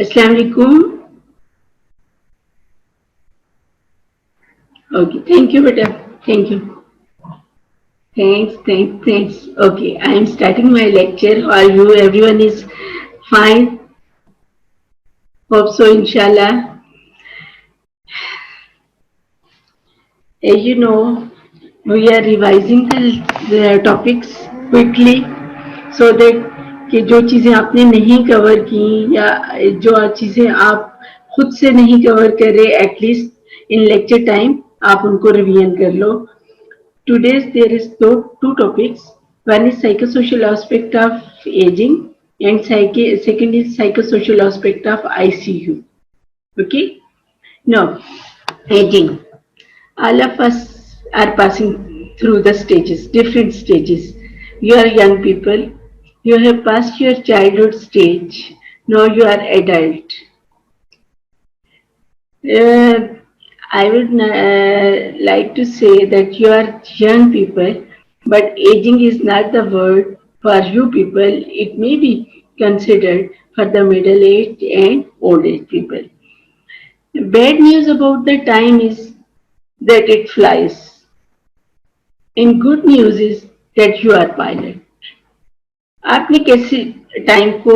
अस्सलाम वालेकुम। Okay, thank you, beta. Thank you. Thanks. Okay, I am starting my lecture. How are you? Everyone is fine. Hope so, inshallah. You know, we are revising the topics quickly so that कि जो चीज़ें आपने नहीं cover की या जो चीज़ें आप खुद से नहीं कवर कर रहे एटलीस्ट इन लेक्चर टाइम आप उनको रिवीजन कर लो. Today's there is two topics. One is psychosocial aspect of aging and second is psychosocial aspect of ICU. Okay? Now, aging. All of us are passing through the stages, different stages. You are young people. You have passed your childhood stage. Now you are adult. Uh, I would like to say that you are young people, but aging is not the word for you people. It may be considered for the middle age and old age people. Bad news about the time is that it flies. And good news is that you are pilot. आपने कैसे time को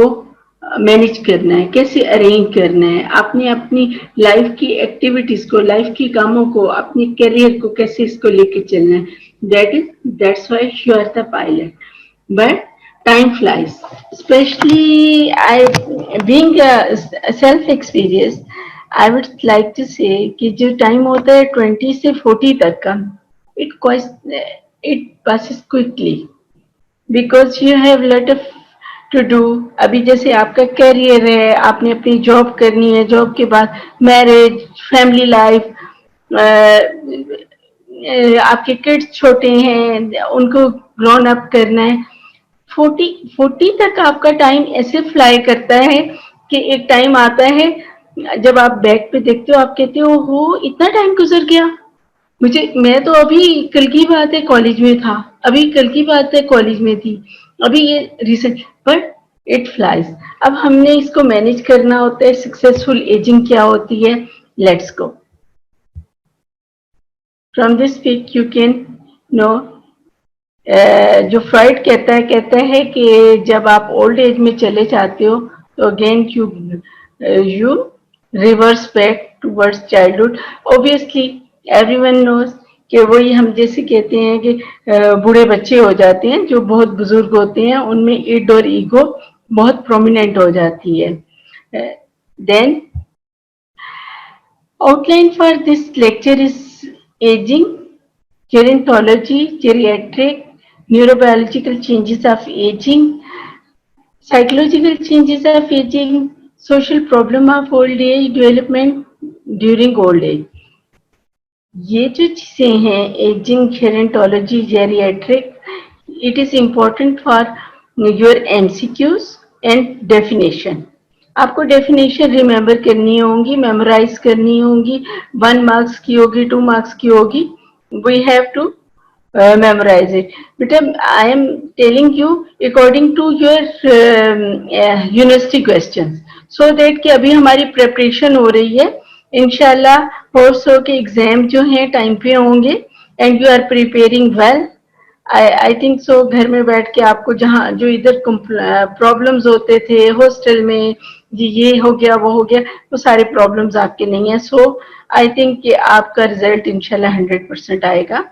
manage करना है, कैसे arrange करना है, आपने अपनी लाइफ की एक्टिविटीज को, लाइफ की कामों को, अपनी करियर को कैसे इसको लेके चलना है. That's why you are the pilot. But time flies, specially I being self experience. I would like to say कि जो टाइम होता है 20 से 40 तक का, it passes quickly because you have lot of to do. अभी जैसे आपका करियर है, आपने अपनी जॉब करनी है, जॉब के बाद मैरिज, फैमिली लाइफ, आपके किड्स छोटे हैं, उनको ग्रोन अप करना है. 40 तक आपका टाइम ऐसे फ्लाई करता है कि एक टाइम आता है जब आप बैक पे देखते हो, आप कहते हो इतना टाइम गुजर गया. मैं तो अभी कल की बात है कॉलेज में था, अभी कल की बात है कॉलेज में थी, अभी ये रिसेंट. But it flies. अब हमने इसको मैनेज करना होता है. सक्सेसफुल एजिंग क्या होती है? Let's go. From this pic you can know. जो फ्रॉइड कहता है कि जब आप ओल्ड एज में चले जाते हो तो again you reverse back towards childhood. Obviously everyone knows कि वही हम जैसे कहते हैं कि बूढ़े बच्चे हो जाते हैं, जो बहुत बुजुर्ग होते हैं, उनमें इड और ईगो बहुत प्रोमिनेंट हो जाती है. Then outline for this lecture is ageing, gerontology, geriatric, neurobiological changes of aging, psychological changes of aging, social problem of old age development during old age. ये जो चीजें हैं ageing, gerontology, geriatric, it is important for your MCQs and definition. आपको definition remember करनी होंगी, memorise करनी होंगी. 1 marks की होगी, 2 मार्क्स की होगी. We have to memorize it. But I am telling you according to your university questions, so that कि अभी हमारी preparation हो रही है. इंशाल्लाह होप्स हो के एग्जाम जो हैं टाइम पे होंगे and you are preparing well. I think so. घर में बैठ के आपको जहाँ जो इधर प्रॉब्लम्स होते थे हॉस्टल में, ये हो गया वो हो गया, वो सारे प्रॉब्लम्स आपके नहीं है. सो आई थिंक कि आपका रिजल्ट इंशाल्लाह 100% आएगा.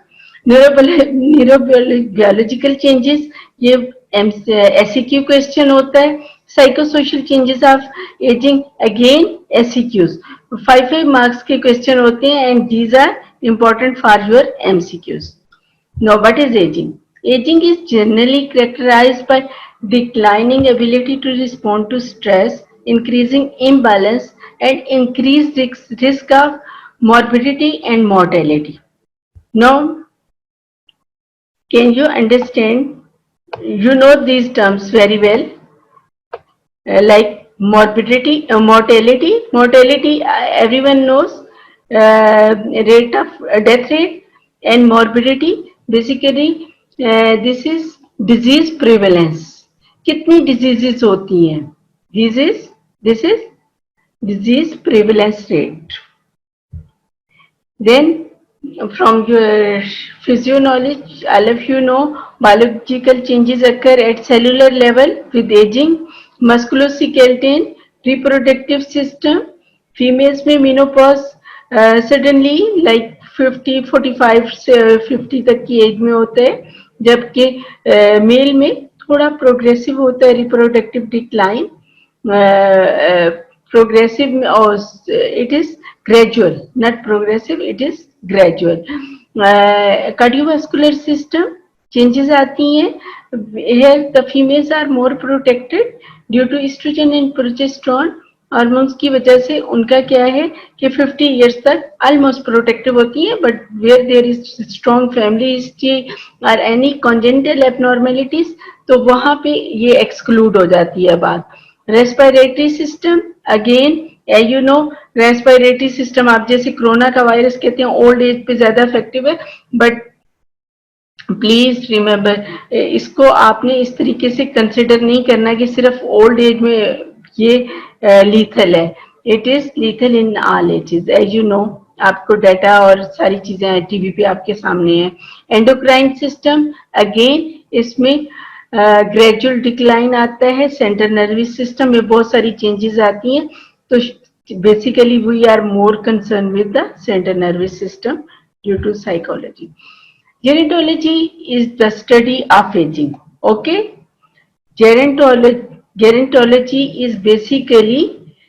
न्यूरोबियोलॉजिकल चेंजेस, ये एसईक्यू क्वेश्चन होता है. Psychosocial changes of ageing, again SEQs. 5 marks के क्वेश्चन होते हैं and these are important for your MCQs. Now, what is aging? Aging is generally characterized by declining ability to respond to stress, increasing imbalance, and increased risk of morbidity and mortality. Now, can you understand? You know these terms very well, like morbidity, mortality. Mortality, everyone knows, rate of death rate, and morbidity. Basically this is disease prevalence. कितनी diseases होती हैं? This is disease prevalence rate. Then from your physio knowledge, all of you know biological changes occur at cellular level with aging, musculoskeletal, reproductive system. Females में menopause suddenly like 50, 45 से 50 तक की as में होता है, जबकि मेल में थोड़ा प्रोग्रेसिव होता है reproductive decline, progressive or it is gradual, not progressive, it is gradual. Cardiovascular system changes आती हैं. Here the females are more protected due to estrogen and progesterone hormones की वजह से उनका क्या है कि 50 इयर्स तक ऑलमोस्ट प्रोटेक्टिव होती है, but where there is strong family history or any congenital abnormalities तो वहां पे ये एक्सक्लूड हो जाती है बात. Respiratory system again you know respiratory system आप जैसे कोरोना का वायरस कहते हैं ओल्ड एज पे ज्यादा इफेक्टिव है, बट प्लीज रिमेम्बर इसको आपने इस तरीके से कंसिडर नहीं करना कि सिर्फ ओल्ड एज में ये लीथल है. It is lethal in all ages as you know. आपको डाटा और सारी चीजें टीवी पे आपके सामने है. एंडोक्राइन सिस्टम अगेन इसमें ग्रेजुअल डिक्लाइन आता है. सेंट्रल नर्वस सिस्टम में बहुत सारी चेंजेस आती हैं, तो basically we are more concern with the central nervous system due to psychology. Gerontology is the study of aging. Okay, gerontology is basically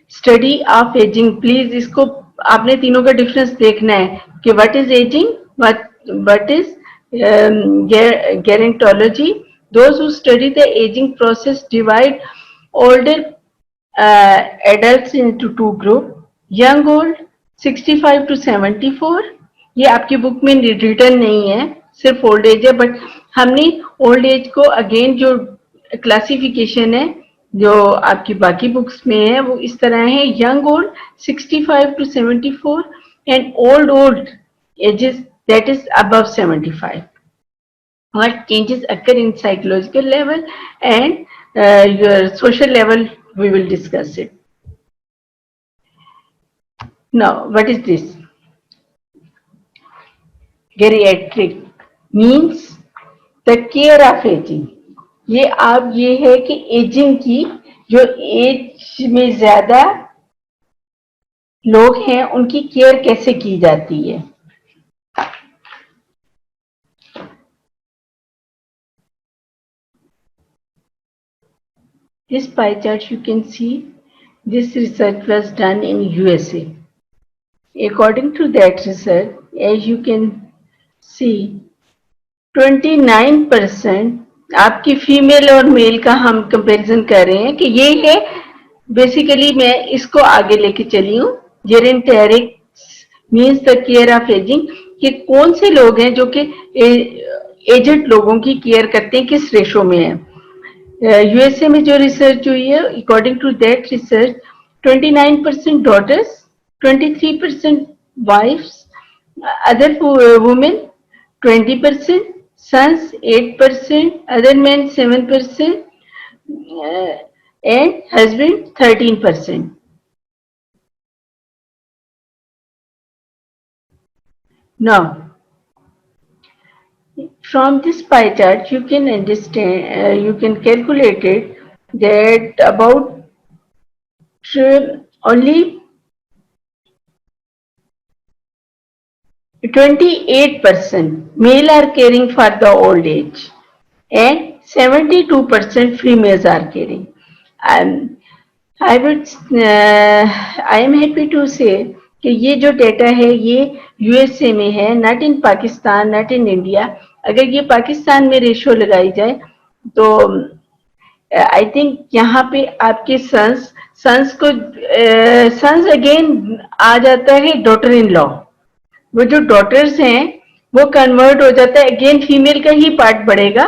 study of aging. Please इसको आपने तीनों का डिफरेंस देखना है कि what is aging, what is gerontology. Those who study the aging process divide older adults into two groups, young old 65 to 74. ये आपकी book में रिटर्न नहीं है, सिर्फ ओल्ड एज है, बट हमने ओल्ड एज को अगेन जो क्लासिफिकेशन है जो आपकी बाकी बुक्स में है वो इस तरह है. Young old 65 to 74 and old ages that is above 75. What changes occur in psychological level and your social level, we will discuss it. Now, what is this? Geriatric means the care of aging. ये आप ये है कि ageing की जो as में ज्यादा लोग हैं उनकी केयर कैसे की जाती है. This pie chart you can see this research was done in USA. According to that research, as you can see 29% आपकी फीमेल और मेल का हम कंपैरिजन कर रहे हैं कि ये है. बेसिकली मैं इसको आगे लेके चली हूँ. Geriatric means the care of ageing कि कौन से लोग हैं जो कि एजेड लोगों की केयर करते हैं, किस रेशो में है. यूएसए में जो रिसर्च हुई है according to that research 29% daughters, 23% wives, other women 20%, sons 8%, other men 7%, and husband 13%. Now, from this pie chart, you can understand, you can calculate it that about only 28% male are caring for the old age and 72% females are caring. I am happy to say कि ये जो data है ये USA में है, not in Pakistan, not in India. अगर ये पाकिस्तान में रेशो लगाई जाए तो आई थिंक यहाँ पे आपके सन्स को सन्स अगेन आ जाता है डॉटर इन लॉ. वो जो डॉटर्स हैं वो कन्वर्ट हो जाता है अगेन फीमेल का ही पार्ट बढ़ेगा.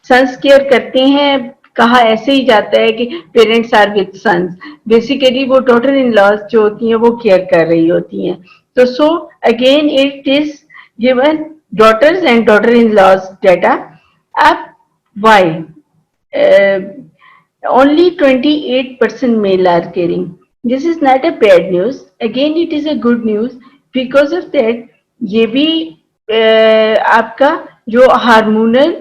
सन्स केयर करते हैं, कहा ऐसे ही जाता है कि parents are with sons, basically वो डॉटर इन लॉज जो होती हैं वो केयर कर रही होती हैं. तो so again it is given daughters and daughter in laws data. अब why only 28% male are caring. This is not a bad news, again it is a good news, because of that ये भी आपका जो hormonal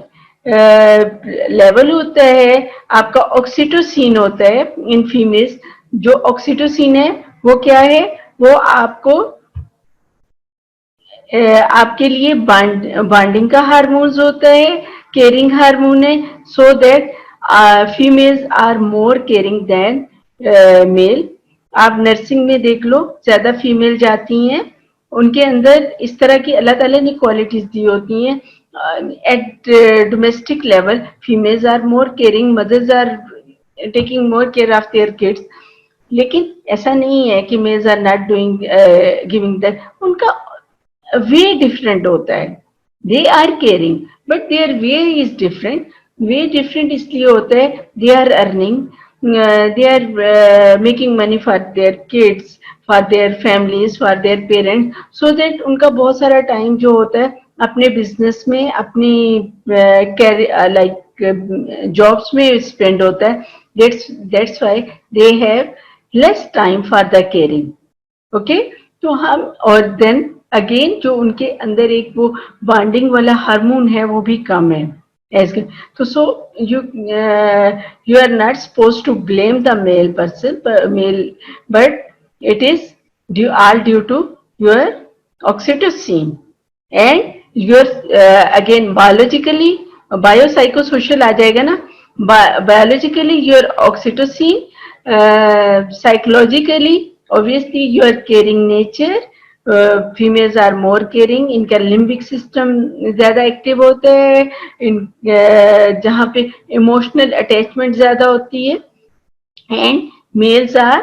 level होता है, आपका oxytocin होता है इन फीमेल्स, जो ऑक्सीटोसिन है वो क्या है, वो आपको आपके लिए बॉन्डिंग का हार्मोन्स होता है, केयरिंग हार्मोन है, so that females are more caring than male. आप नर्सिंग में देख लो, ज्यादा फीमेल जाती हैं, उनके अंदर इस तरह की अल्लाह ताला ने क्वालिटीज दी होती हैं। At domestic level females are more caring, mothers are taking more care of their kids, लेकिन ऐसा नहीं है कि males are not doing giving that, उनका वे डिफरेंट होता है। They are caring but their way is different. Way different इसलिए होता है, they are earning, they are making money for their kids, for their families, for their parents, so that उनका बहुत सारा time जो होता है अपने बिजनेस में, अपनी लाइक जॉब्स में स्पेंड होता है। That's why they have less time for the caring. Okay, तो हम और देन अगेन जो उनके अंदर एक वो बॉन्डिंग वाला हार्मोन है वो भी कम है एज, तो so you you are not suppose to blame the male person, male, but it is due all due to your oxytocin and your again biologically, biopsychosocial आ जाएगा ना, biologically your oxytocin, psychologically obviously your caring nature, females are more caring, इनका limbic system ज्यादा active होता है, इन जहाँ पे emotional attachment ज्यादा होती है, and males are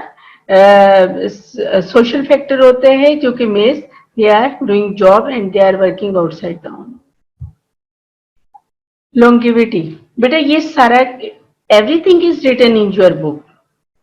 social factor होते हैं, जो कि males they are doing job and they are working outside the home. Longevity, बेटा ये सारा everything is written in your book,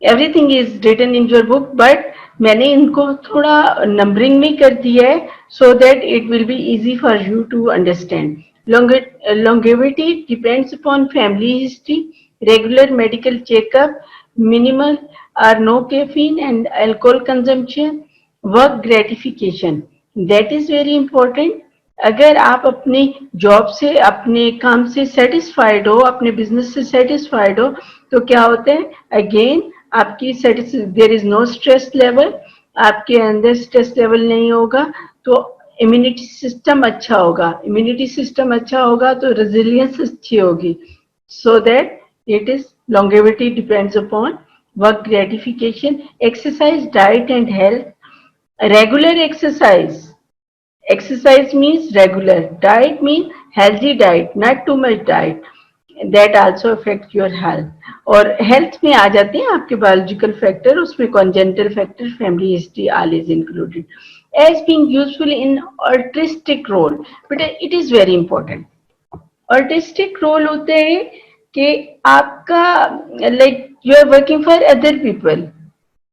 everything is written in your book, but मैंने इनको थोड़ा नंबरिंग में कर दिया है so that it will be easy for you to understand. Longevity depends upon family history, regular medical checkup, minimal और no caffeine and alcohol consumption, work gratification, that is very important. अगर आप अपनी job से, अपने काम से satisfied हो, अपने बिजनेस से सेटिस्फाइड हो, तो क्या होता है, अगेन आपकी there is no stress level, आपके अंदर स्ट्रेस लेवल नहीं होगा, तो इम्यूनिटी सिस्टम अच्छा होगा, इम्यूनिटी सिस्टम अच्छा होगा तो रेजिलियंस अच्छी होगी, सो that it is longevity depends upon work gratification, exercise, diet and health, regular exercise, exercise means regular, diet means healthy diet, not too much diet, that also affect your health। और health में आ जाते हैं आपके biological factor, उसमें congenital factor, family history, all is included. As being useful in artistic role, but it is very important. Artistic role होते हैं कि आपका like you are working for other people,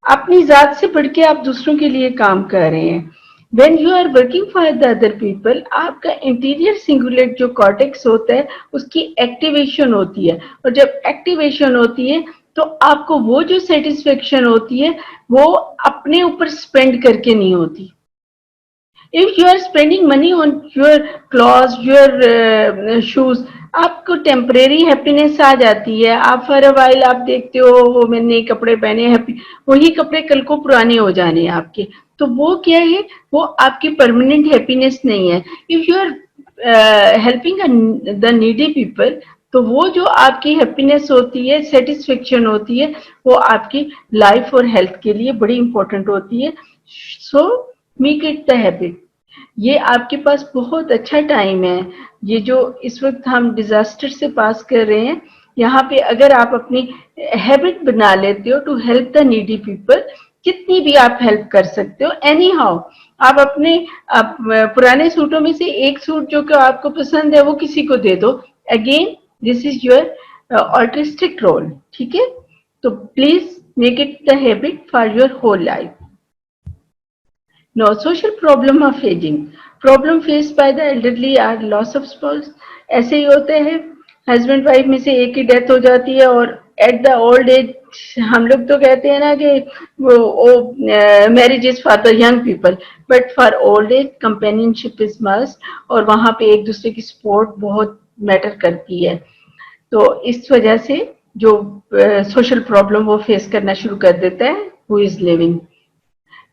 अपनी जात से बढ़ के आप दूसरों के लिए काम कर रहे हैं। When you are working for the other people, आपका इंटीरियर सिंगुलेट जो कॉर्टेक्स होता है उसकी एक्टिवेशन होती है, और जब एक्टिवेशन होती है तो आपको वो जो सेटिस्फेक्शन होती है वो अपने ऊपर स्पेंड करके नहीं होती। If you are spending money on your cloth, your shoes, आपको टेम्परेरी हैप्पीनेस आ जाती है, आप फॉर अ वाइल आप देखते हो वो मैंने कपड़े पहने हैप्पी, वही कपड़े कल को पुराने हो जाने हैं आपके, तो वो क्या है, वो आपकी परमानेंट हैप्पीनेस नहीं है। If you are helping the needy people, तो वो जो आपकी हैप्पीनेस होती है, सेटिस्फेक्शन होती है, वो आपकी लाइफ और हेल्थ के लिए बड़ी इंपॉर्टेंट होती है। So make it the habit. ये आपके पास बहुत अच्छा टाइम है, ये जो इस वक्त हम डिजास्टर से पास कर रहे हैं, यहाँ पे अगर आप अपनी हैबिट बना लेते हो to help the needy people, कितनी भी आप हेल्प कर सकते हो एनी हाउ। आप पुराने सूटों में से एक सूट जो कि आपको पसंद है वो किसी को दे दो, again this is your artistic role, ठीक है। तो please make it the habit for your whole life. Now, social problem of aging. Problem faced by the elderly are loss of spouse. ऐसे ही होते हैं, हस्बैंड वाइफ में से एक की डेथ हो जाती है और एट द ओल्ड एज हम लोग तो कहते हैं ना कि वो marriage is for the young people, but for old age companionship is must, और वहां पे एक दूसरे की सपोर्ट बहुत मैटर करती है। तो इस वजह से जो सोशल प्रॉब्लम वो फेस करना शुरू कर देता है who is living.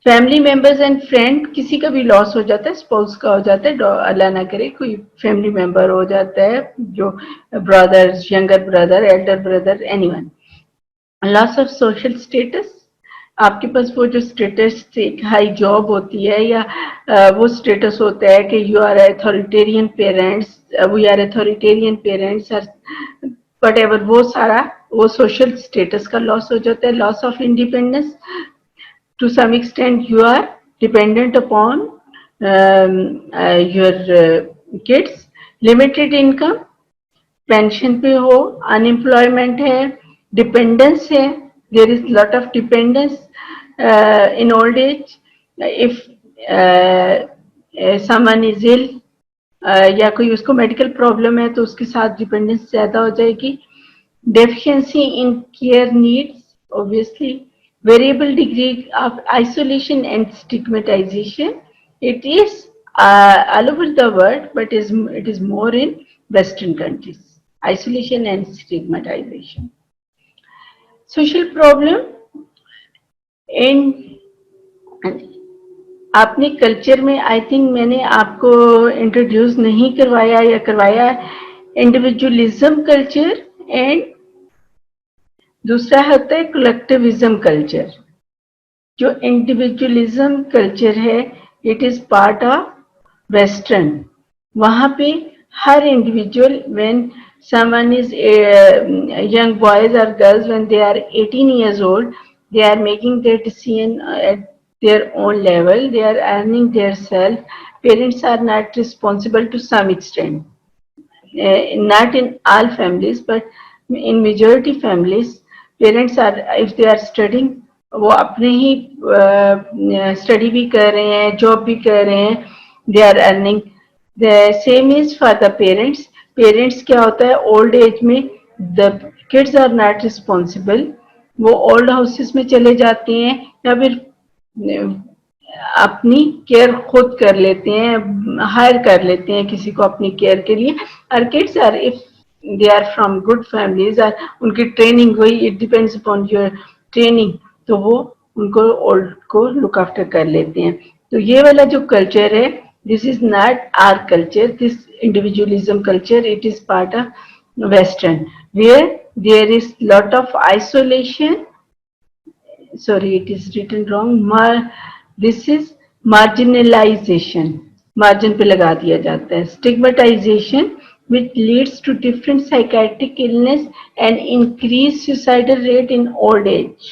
Family members and friend, किसी का भी लॉस हो जाता है, स्पाउस का हो जाता है, अल्लाह ना करे कोई फैमिली मेंबर हो जाता है, जो brothers, younger brother, Elder brother, anyone. Loss of social status, आपके पास वो जो स्टेटस, एक हाई जॉब होती है या वो स्टेटस होता है कि you are authoritarian parents, we are authoritarian parents, whatever, वो सारा वो सोशल स्टेटस का लॉस हो जाता है। Loss of independence, to some extent you are dependent upon your kids, limited income, pension पे हो, अनएम्प्लॉयमेंट है, डिपेंडेंस है, there is lot of dependence in old age, if someone is ill या कोई उसको मेडिकल प्रॉब्लम है तो उसके साथ डिपेंडेंस ज्यादा हो जाएगी। Deficiency in care needs, obviously variable degree of isolation and stigmatization. It is all over the world, but it is more in Western countries. Isolation and stigmatization. Social problem in आपने culture में, I think मैंने आपको introduce नहीं करवाया या करवाया, individualism culture and दूसरा होता है कलेक्टिविज्म कल्चर। जो इंडिविजुअलिज्म कल्चर है, it is part of western. वहां पे हर individual, when someone is young boys or girls, when they are 18 years old, they are making their decision at their own level, they are earning their self, parents are not responsible to some extent, not in all families but in majority families, parents are, if they are studying, वो अपने ही study भी कर रहे हैं, job भी कर रहे हैं, they are earning. The same is for the parents. Parents क्या होता है, ओल्ड एज में the kids are not responsible, वो ओल्ड हाउसेस में चले जाते हैं या फिर अपनी केयर खुद कर लेते हैं, हायर कर लेते हैं किसी को अपनी केयर के लिए। और kids are, if they are from good families, और उनकी ट्रेनिंग हुई, it depends upon your training, तो वो उनको ओल्ड को लुक आफ्टर कर लेते हैं। तो ये वाला जो कल्चर है, this is not our culture, this individualism culture, it is part of western, where there is lot of isolation, sorry it is written wrong, this is marginalization, margin पे लगा दिया जाता है। stigmatization which leads to different psychiatric illness and increased suicidal rate in old age।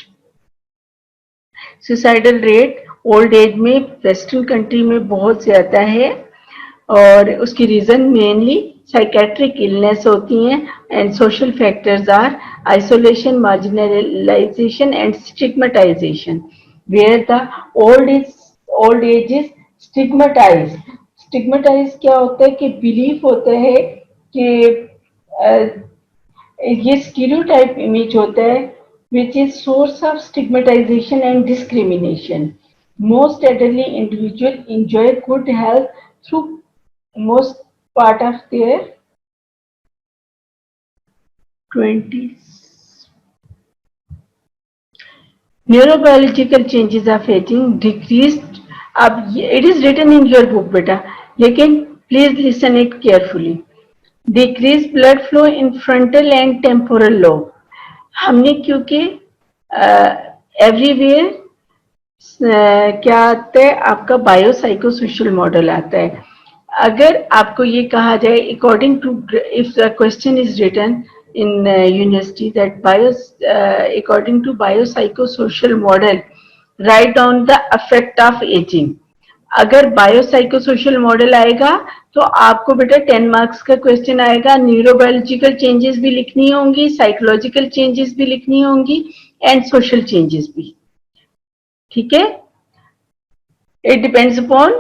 suicidal rate old age में western country में बहुत ज्यादा है, और उसकी रीजन मेनली साइकेट्रिक इलनेस होती हैं, and social factors are isolation, marginalisation and stigmatisation, where the old age is stigmatise. Stigmatise क्या होता है कि बिलीफ होता है कि ये स्टीरियोटाइप इमेज होता है which is source of stigmatization and discrimination. Most elderly individuals enjoy good health through most part of their 20s. Neurobiological changes of aging decreased. अब it is written in your book बेटा, लेकिन please listen it carefully. Decreased blood flow in frontal and temporal lobe. हमने क्योंकि everywhere क्या आता है, आपका biopsycho social model आता है। अगर आपको ये कहा जाए according to, if the question is written in university that according to biopsychosocial model, write down the effect of ageing. अगर बायोसाइको सोशल मॉडल आएगा तो आपको बेटा 10 मार्क्स का क्वेश्चन आएगा, न्यूरोबायोलॉजिकल चेंजेस भी लिखनी होंगी, साइकोलॉजिकल चेंजेस भी लिखनी होंगी, एंड सोशल चेंजेस भी। ठीक है, it depends upon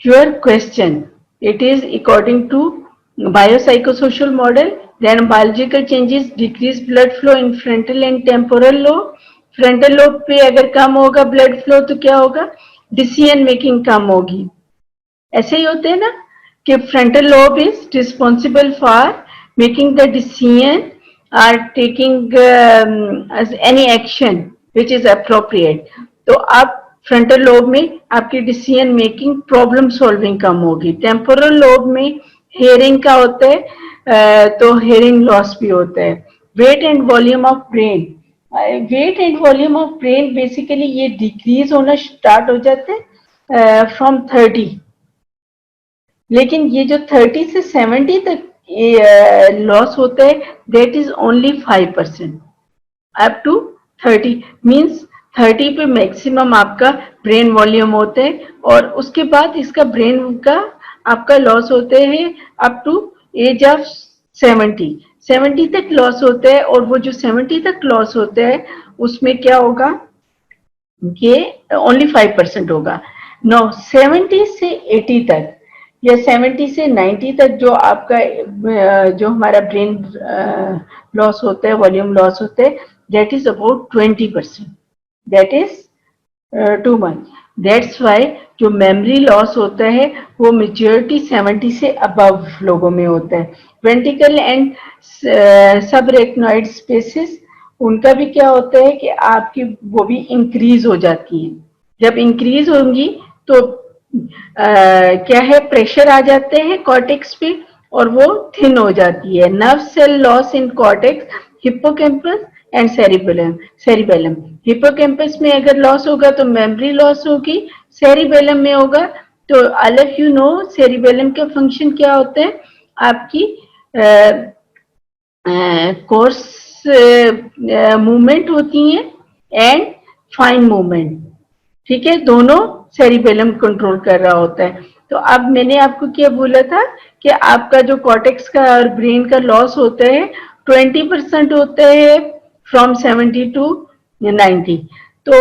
your question, it is according to biopsychosocial model, Then biological changes, decreased blood flow in frontal and temporal lobe. Frontal lobe पे अगर कम होगा ब्लड फ्लो तो क्या होगा, डिसीजन मेकिंग कम होगी। ऐसे ही होते हैं ना कि frontal lobe is responsible for making the decision और taking any action which is appropriate. तो आप फ्रंटल लोब में आपकी डिसीजन मेकिंग प्रॉब्लम सॉल्विंग कम होगी। टेम्पोरल लोब में हेयरिंग का होता है, तो हेयरिंग लॉस भी होता है। Weight and volume of brain, weight and volume of brain basically ये डिक्रीज होना स्टार्ट हो जाते हैं फ्रॉम 30, लेकिन ये जो 30 से 70 तक लॉस होता है that is only 5%। Up to 30 means 30 पे मैक्सिमम आपका ब्रेन वॉल्यूम होता है, और उसके बाद इसका ब्रेन का आपका लॉस होते हैं अप टू एज ऑफ 70 तक लॉस होता है। और वो जो 70 तक लॉस होता है उसमें क्या होगा, ये ओनली 5% होगा। 70 से 80 तक या 70 से 90 तक जो आपका जो हमारा ब्रेन लॉस होता है, वॉल्यूम लॉस होता है, that is about 20%। That is too much. That's why जो मेमोरी लॉस होता है वो मेच्योरिटी 70 से अबव लोगों में होता है। वेंट्रिकल एंड सबरेक्नोइड स्पेसिस, उनका भी क्या होता है कि आपकी वो भी इंक्रीज हो जाती है। जब इंक्रीज होंगी तो क्या है, प्रेशर आ जाते हैं कॉर्टेक्स पे और वो थिन हो जाती है। Nerve cell loss in cortex, hippocampus and cerebellum. Hippocampus में अगर लॉस होगा तो मेमोरी लॉस होगी, सेरिबेलम में होगा तो all of you know cerebellum का फंक्शन क्या होता है, आपकी कोर्स मूवमेंट होती है एंड फाइन मूवमेंट, ठीक है, दोनों सेरिबेलम कंट्रोल कर रहा होता है। तो अब मैंने आपको क्या बोला था कि आपका जो कॉर्टेक्स का और ब्रेन का लॉस होता है 20% होता है फ्रॉम 70 टू 90। तो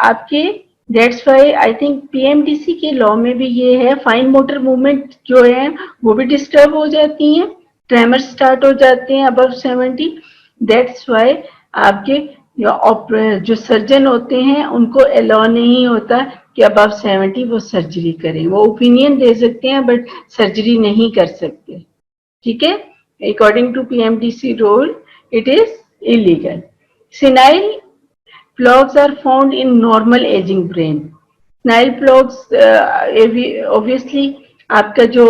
आपके that's why I think PMDC के लॉ में भी ये है, फाइन मोटर मूवमेंट जो है वो भी डिस्टर्ब हो जाती हैं, ट्रेमर स्टार्ट हो जाते हैं अबव 70। दैट्स वाई आपके जो सर्जन होते हैं उनको अलाउ नहीं होता कि अबव 70 वो सर्जरी करें। वो ओपिनियन दे सकते हैं बट सर्जरी नहीं कर सकते, ठीक है। According to PMDC rule it is illegal. Senile plaques are found in normal ageing brain. Senile plaques obviously आपका जो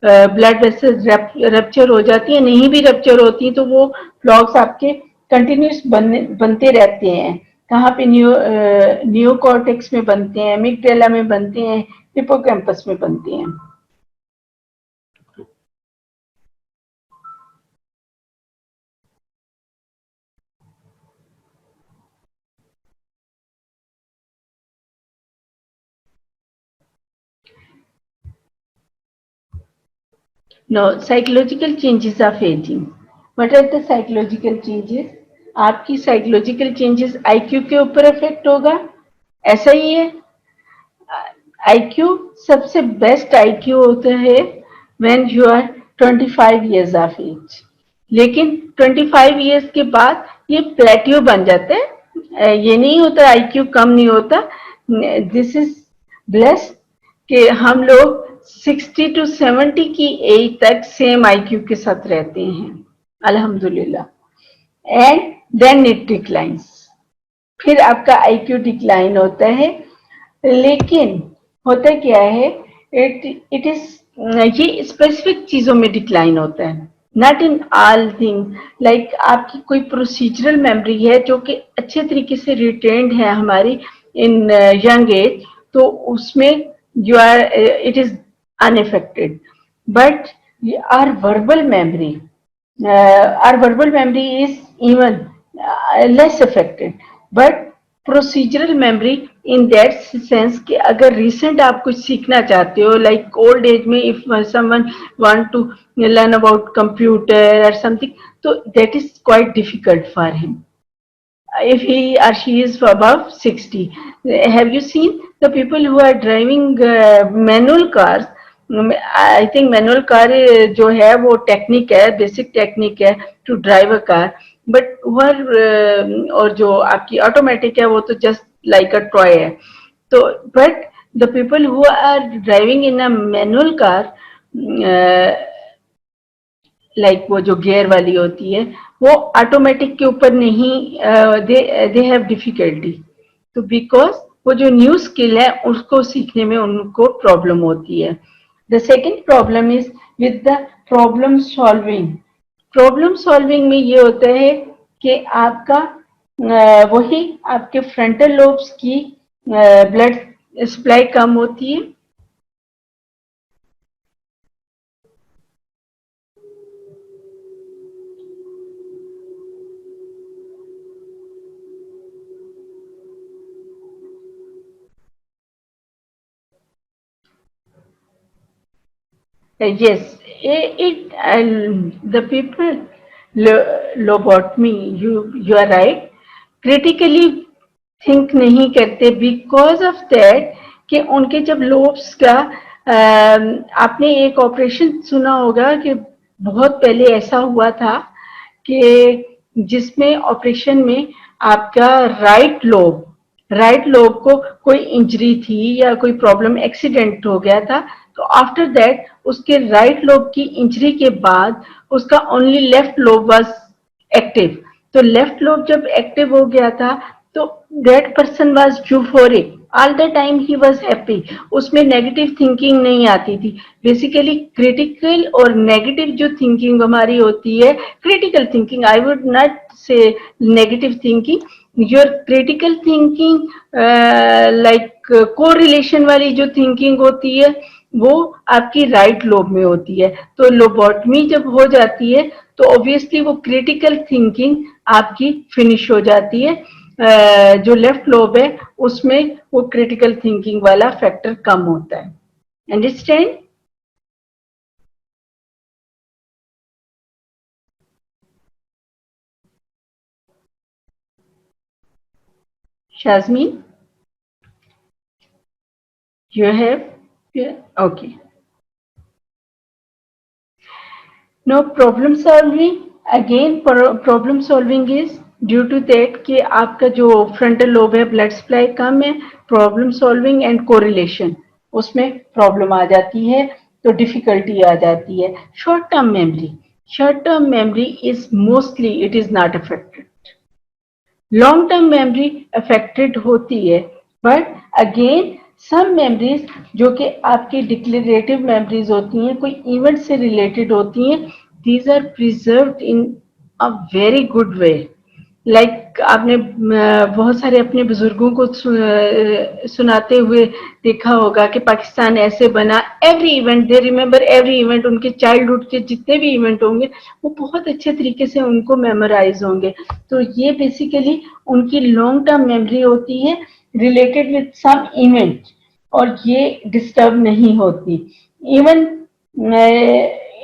ब्लड वेसल्स रप्चर हो जाती है, नहीं भी रप्चर होती तो वो प्लॉग्स आपके कंटिन्यूस बनते रहते हैं। कहाँ पे नियोकॉर्टेक्स में बनते हैं, एमिगडाला में बनते हैं, हिप्पोकैम्पस में बनते हैं। No, psychological changes of aging. What are the psychological changes? आपकी साइकोलॉजिकल चेंजेस आईक्यू के ऊपर इफेक्ट होगा, ऐसा ही है। आईक्यू सबसे बेस्ट आईक्यू होता है when you are 25 years of age, लेकिन 25 इयर्स के बाद ये प्लेट्यू बन जाता है, ये नहीं होता आईक्यू कम नहीं होता। दिस इज ब्लेस्ड कि हम लोग 60 टू 70 की एज तक सेम आईक्यू के साथ रहते हैं, अल्हम्दुलिल्लाह। एंड देन इट डिक्लाइंस, फिर आपका आईक्यू डिक्लाइन होता है। लेकिन होता क्या है, इट इज ये स्पेसिफिक चीजों में डिक्लाइन होता है, not in all thing. Like आपकी कोई प्रोसीजरल मेमोरी है जो कि अच्छे तरीके से रिटेन्ड है हमारी इन यंग एज, तो उसमें you are it is unaffected, but our verbal memory is even less affected, but procedural memory in that sense कि अगर recent आप कुछ सीखना चाहते हो, like old age में if someone want to learn about computer or something, so that is quite difficult for him if he or she is above 60. Have you seen the people who are driving manual cars? I think manual car जो है वो technique है, basic technique है to drive a car, but वह और जो आपकी automatic है वो तो जस्ट लाइक अ टॉय है. तो but the people who are driving in a manual car, like वो जो गियर वाली होती है वो ऑटोमेटिक के ऊपर नहीं, दे हैव डिफिकल्टी. तो बिकॉज वो जो न्यू स्किल है उसको सीखने में उनको प्रॉब्लम होती है. The second problem is with the problem solving. Problem solving में ये होता है कि आपका वही आपके फ्रंटल लोब्स की ब्लड सप्लाई कम होती है. Yes, the people lobotomy. You are right. Critically think नहीं करते बिकॉज ऑफ दैट कि उनके जब लोब्स का आपने एक ऑपरेशन सुना होगा कि बहुत पहले ऐसा हुआ था कि जिसमें ऑपरेशन में आपका राइट लोब को कोई इंजरी थी या कोई प्रॉब्लम एक्सीडेंट हो गया था. तो आफ्टर दैट उसके राइट लोब की इंजरी के बाद उसका only left lobe was active. तो लेफ्ट लोब जब एक्टिव हो गया था तो that person was euphoric all the time, he was happy. उसमें नेगेटिव थिंकिंग नहीं आती थी. बेसिकली क्रिटिकल और नेगेटिव जो थिंकिंग हमारी होती है, critical thinking, I would not say negative thinking, your critical thinking like correlation वाली जो थिंकिंग होती है वो आपकी राइट लोब में होती है. तो लोबोटमी जब हो जाती है तो ऑब्वियसली वो क्रिटिकल थिंकिंग आपकी फिनिश हो जाती है. जो लेफ्ट लोब है उसमें वो क्रिटिकल थिंकिंग वाला फैक्टर कम होता है. Understand? शाज़मीन, you have? Yeah. Okay. Now problem solving, again problem solving is due to that कि आपका जो फ्रंटल लोब है ब्लड सप्लाई कम है. प्रॉब्लम सॉल्विंग एंड कोरिलेशन उसमें प्रॉब्लम आ जाती है तो डिफिकल्टी आ जाती है. Short term memory is mostly it is not affected. Long term memory affected होती है, बट अगेन सम मेमोरीज जो कि आपकी डिक्लेरेटिव मेमोरीज होती हैं, कोई इवेंट से रिलेटेड होती हैं, these are preserved in a very good way. Like आपने बहुत सारे अपने बुजुर्गों को सुनाते हुए देखा होगा कि पाकिस्तान ऐसे बना. एवरी इवेंट दे रिमेम्बर, एवरी इवेंट, उनके चाइल्डहुड के जितने भी इवेंट होंगे वो बहुत अच्छे तरीके से उनको मेमोराइज होंगे. तो ये बेसिकली उनकी लॉन्ग टर्म मेमोरी होती है रिलेटेड विद सम इवेंट, और ये डिस्टर्ब नहीं होती. इवन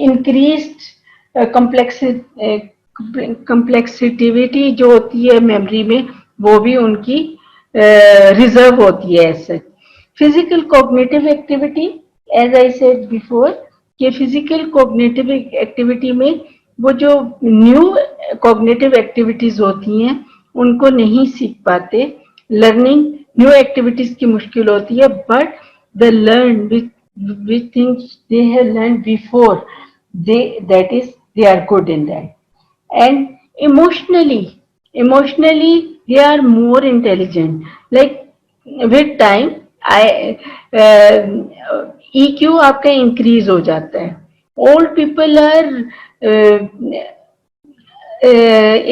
इंक्रीज्ड कम्प्लेक्सिटिविटी जो होती है मेमोरी में वो भी उनकी रिजर्व होती है. ऐसे physical cognitive activity, as I said before, कि फिजिकल कॉग्निटिव एक्टिविटी में वो जो न्यू कॉग्निटिव एक्टिविटीज होती हैं उनको नहीं सीख पाते. लर्निंग न्यू एक्टिविटीज की मुश्किल होती है, but the learn which things they have learn before, they that is they are good in that. And emotionally they are more intelligent. Like with time I EQ आपका increase हो जाता है. Old people are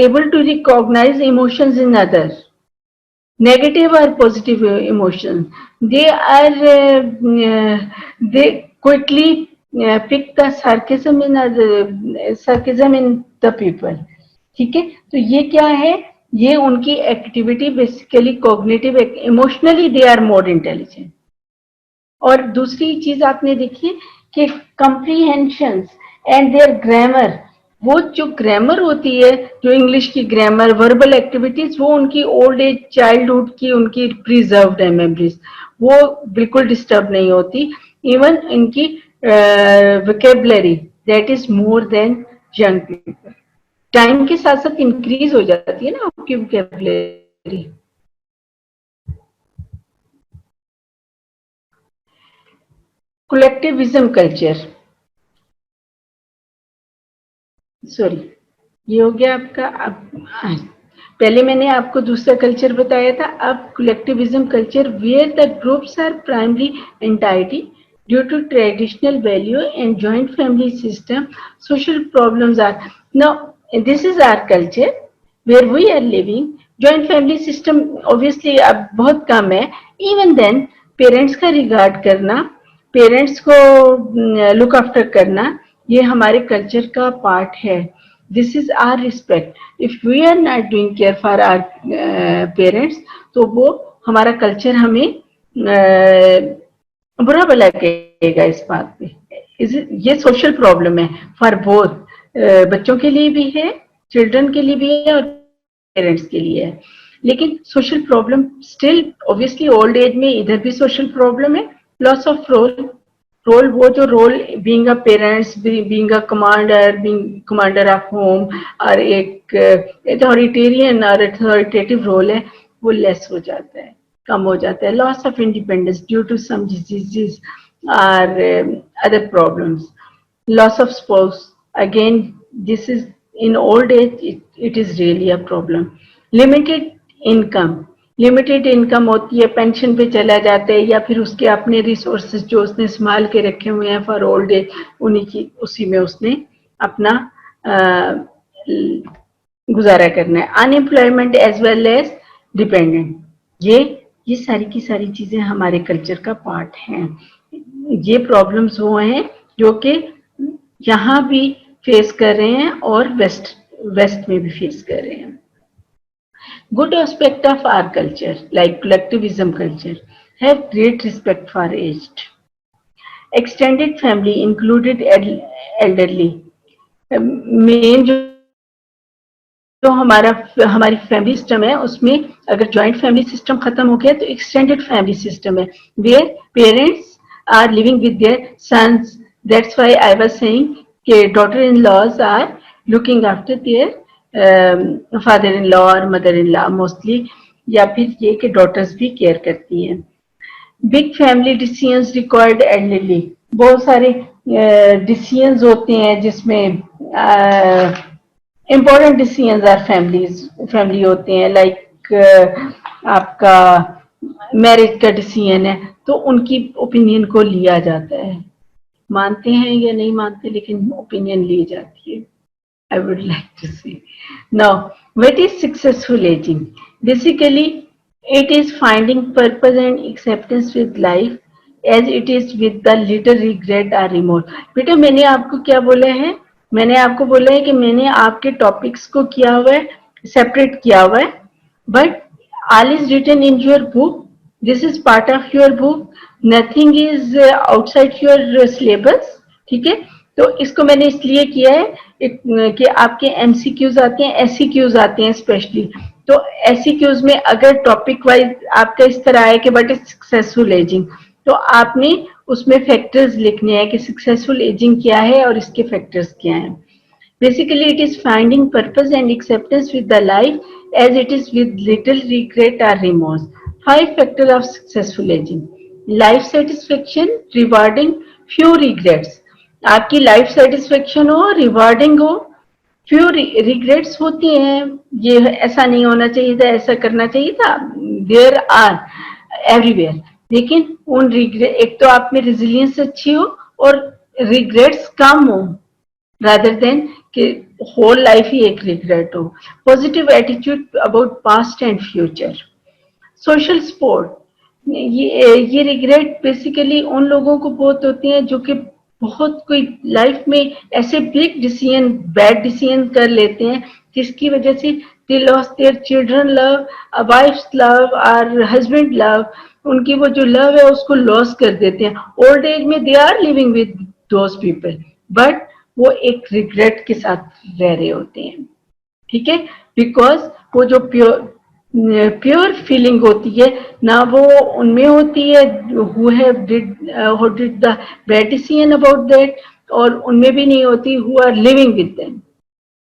able to recognize emotions in others, negative or positive emotions. They are they quickly pick the sarcasm in the people. ठीक है, तो ये क्या है, ये उनकी activity basically cognitive, emotionally they are more intelligent. और दूसरी चीज आपने देखी कि कंप्रीहेंशन एंड देयर ग्रामर, वो जो ग्रामर होती है, जो इंग्लिश की ग्रामर, वर्बल एक्टिविटीज, वो उनकी ओल्ड एज चाइल्डहुड की उनकी प्रिजर्व्ड है मेमोरीज, वो बिल्कुल डिस्टर्ब नहीं होती. इवन इनकी vocabulary that is more than young people. Time के साथ साथ इंक्रीज हो जाती है ना आपकी vocabulary. Collectivism culture. सॉरी, ये हो गया आपका. अब पहले मैंने आपको दूसरा कल्चर बताया था. अब collectivism culture where the groups are primary entity due to traditional value and joint family system. Social problems are now, this is our culture where we are living. Joint family system obviously अब बहुत कम है. Even then parents का regard करना, parents को look after करना, ये हमारे culture का पार्ट है. This is our respect. If we are not doing care for our parents, तो वो हमारा कल्चर हमें बुरा भला कहेगा इस बात पे. ये सोशल प्रॉब्लम है फॉर बोथ. बच्चों के लिए भी है, चिल्ड्रन के लिए भी है और पेरेंट्स के लिए है. लेकिन social problem still obviously old age में इधर भी सोशल प्रॉब्लम है. Loss of role. वो जो role being a parents, being a commander, being commander of home, और एक अथॉरिटेरियन और अथॉरिटेटिव रोल है, वो लेस हो जाता है, कम हो जाता है. Loss of independence due to some diseases और other problems. Loss of spouse, again this is in old age, it is really a problem. Limited income. Limited income होती है, पेंशन पे चला जाता है, या फिर उसके अपने रिसोर्सेज जो उसने संभाल के रखे हुए हैं फॉर ओल्ड एज, उन्हीं की उसी में उसने अपना गुजारा करना है. Unemployment as well as dependent. ये सारी की सारी चीजें हमारे कल्चर का पार्ट हैं. ये प्रॉब्लम्स वो हैं जो कि यहाँ भी फेस कर रहे हैं और वेस्ट में भी फेस कर रहे हैं. Good aspect of our culture, like collectivism culture, have great respect for aged. Extended family included elderly. Main जो हमारी फैमिली सिस्टम है, उसमें अगर जॉइंट फैमिली सिस्टम खत्म हो गया तो एक्सटेंडेड फैमिली सिस्टम है, where parents are living with their sons. That's why I was saying कि daughter in laws are looking after their father in law और मदर इन लॉ मोस्टली, या फिर ये कि डॉटर्स भी केयर करती हैं. Big family decisions required elderly. बहुत सारे डिसीजंस होते हैं जिसमें इम्पोर्टेंट डिसीजंस आर फैमिली होते हैं. लाइक आपका मैरिज का डिसीजन है तो उनकी ओपिनियन को लिया जाता है. मानते हैं या नहीं मानते, लेकिन ओपिनियन ली जाती है. I would like to see. Now, what is successful aging? Basically, it is finding purpose and acceptance with life as it is with the little regret or remorse. बेटा मैंने आपको क्या बोला है? मैंने आपको बोला है कि मैंने आपके टॉपिक्स को किया हुआ है, सेपरेट किया हुआ है, but all is written in your book. This is part of your book. Nothing is outside your syllabus. ठीक है? तो इसको मैंने इसलिए किया है कि आपके एमसीक्यूज आते हैं, एससीक्यूज आते हैं स्पेशली. तो एससीक्यूज में अगर टॉपिक वाइज आपका इस तरह है कि व्हाट इज सक्सेसफुल एजिंग, तो आपने उसमें फैक्टर्स लिखने हैं कि सक्सेसफुल एजिंग क्या है और इसके फैक्टर्स क्या हैं. Basically, it is finding purpose and acceptance with the life as it is with little regret or remorse. 5 factors of successful aging. Life satisfaction, rewarding, few regrets. आपकी लाइफ सेटिस्फेक्शन हो, rewarding हो, few regrets होती हैं. ये ऐसा नहीं होना चाहिए था, ऐसा करना चाहिए था, देयर आर एवरीवेयर. लेकिन उन रिग्रेट, एक तो आप में रेजिलियंस अच्छी हो और रिग्रेट्स कम हो, रादर देन कि होल लाइफ ही एक रिग्रेट हो. Positive attitude about past and future. Social support. ये रिग्रेट बेसिकली उन लोगों को बहुत होती हैं जो कि बहुत कोई लाइफ में ऐसे बिग डिसीजन, बैड डिसीजन कर लेते हैं जिसकी वजह से they loss their children love, wife's love और हस्बैंड लव. उनकी वो जो लव है उसको लॉस कर देते हैं. ओल्ड एज में they are living with those people, but वो एक रिग्रेट के साथ रह रहे होते हैं. ठीक है? बिकॉज वो जो प्योर प्योर फीलिंग होती है, ना वो उनमें होती है who did the bad decision about that, और उनमें भी नहीं होती who are living with them.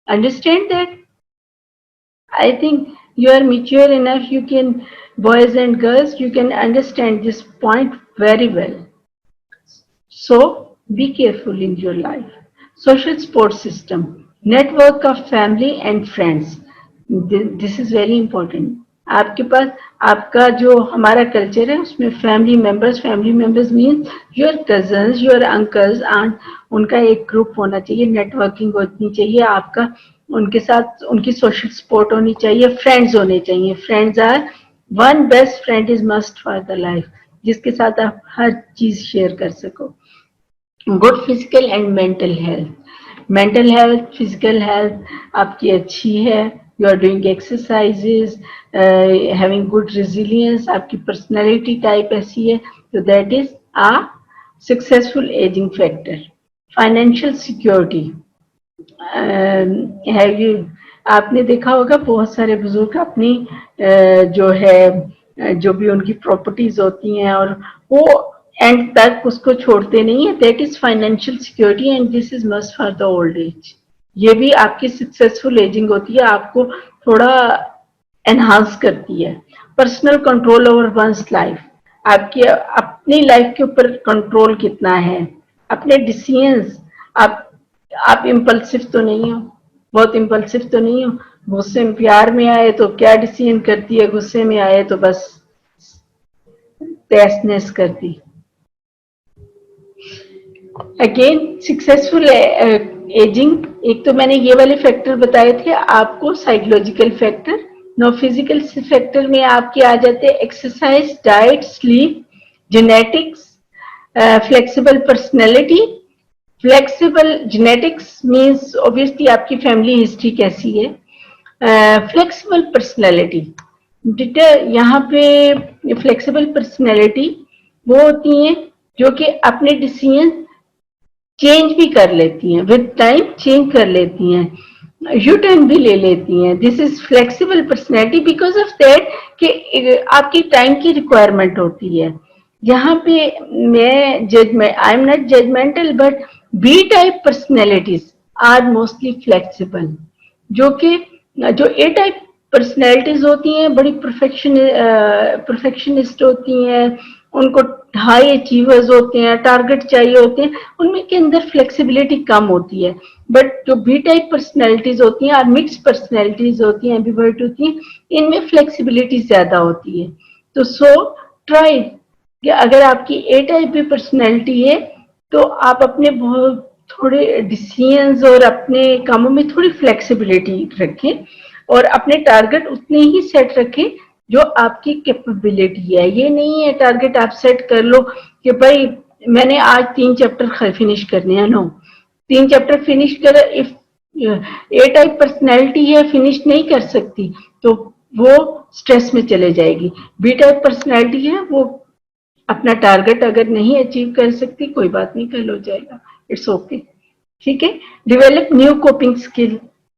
Understand that? I think you are mature enough, you can, boys and girls, you can understand this point very well. So be careful in your life. Social support system, network of family and friends. This is very important. आपके पास आपका जो हमारा culture है उसमें family members means your cousins, your uncles, aunt, उनका एक group होना चाहिए, नेटवर्किंग होनी चाहिए आपका, उनके साथ उनकी सोशल सपोर्ट होनी चाहिए, फ्रेंड्स होने चाहिए. Friends are one best friend is must for the life, जिसके साथ आप हर चीज शेयर कर सको. Good physical and mental health, physical health आपकी अच्छी है, you are doing exercises, having good resilience, आपकी पर्सनैलिटी टाइप ऐसी है, तो that is a successful ageing factor. Financial security, है ये आपने देखा होगा बहुत सारे बुजुर्ग अपनी जो है जो भी उनकी प्रॉपर्टीज होती हैं और वो एंड तक उसको छोड़ते नहीं है. That is financial security and this is must for the old as. ये भी आपकी सक्सेसफुल एजिंग होती है, आपको थोड़ा एनहांस करती है. Personal control over one's life, आपकी अपनी लाइफ के ऊपर कंट्रोल कितना है, अपने डिसीजंस, आप इम्पल्सिव तो नहीं हो, बहुत इम्पल्सिव तो नहीं हो, गुस्से में प्यार में आए तो क्या डिसीजन करती है, गुस्से में आए तो बस टेस्टनेस करती. अगेन सक्सेसफुल एजिंग, एक तो मैंने ये वाले फैक्टर बताए थे आपको, psychological factor. No physical factor में आपके आ जाते हैं exercise, diet, sleep, genetics, flexible personality. Flexible genetics means obviously आपकी फैमिली हिस्ट्री कैसी है. फ्लेक्सिबल पर्सनैलिटी, यहाँ पे फ्लेक्सिबल पर्सनैलिटी वो होती हैं जो कि अपने डिसीजन चेंज भी कर लेती हैं, विद टाइम चेंज कर लेती हैं, यू टर्न भी ले लेती हैं. This is flexible personality because of that कि आपकी टाइम की रिक्वायरमेंट होती है. यहाँ पे I am not judgemental but B type personalities are mostly flexible, जो ए टाइप पर्सनैलिटीज होती हैं बड़ी परफेक्शनिस्ट होती हैं, उनको हाई अचीवर्स होते हैं, टारगेट चाहिए होते हैं, उनमें के अंदर फ्लेक्सिबिलिटी कम होती है. बट जो बी टाइप पर्सनैलिटीज होती हैं और मिक्स पर्सनैलिटीज होती हैं, एम्बिवर्ट होती हैं, इनमें फ्लेक्सिबिलिटी ज्यादा होती है. तो सो ट्राई कि अगर आपकी ए टाइप भी पर्सनैलिटी है तो आप अपने बहुत थोड़े डिसीजंस और अपने कामों में थोड़ी फ्लेक्सिबिलिटी रखें और अपने टारगेट उतने ही सेट रखें जो आपकी कैपेबिलिटी है. ये नहीं है टारगेट आप सेट कर लो कि भाई मैंने आज 3 चैप्टर फिनिश करने हैं. नो, 3 चैप्टर फिनिश कर, इफ ए टाइप पर्सनैलिटी है फिनिश नहीं कर सकती तो वो स्ट्रेस में चले जाएगी. बी टाइप पर्सनैलिटी है वो अपना टारगेट अगर नहीं अचीव कर सकती कोई बात नहीं, कल हो जाएगा, इट्स ओके. ठीक है. डेवलप न्यू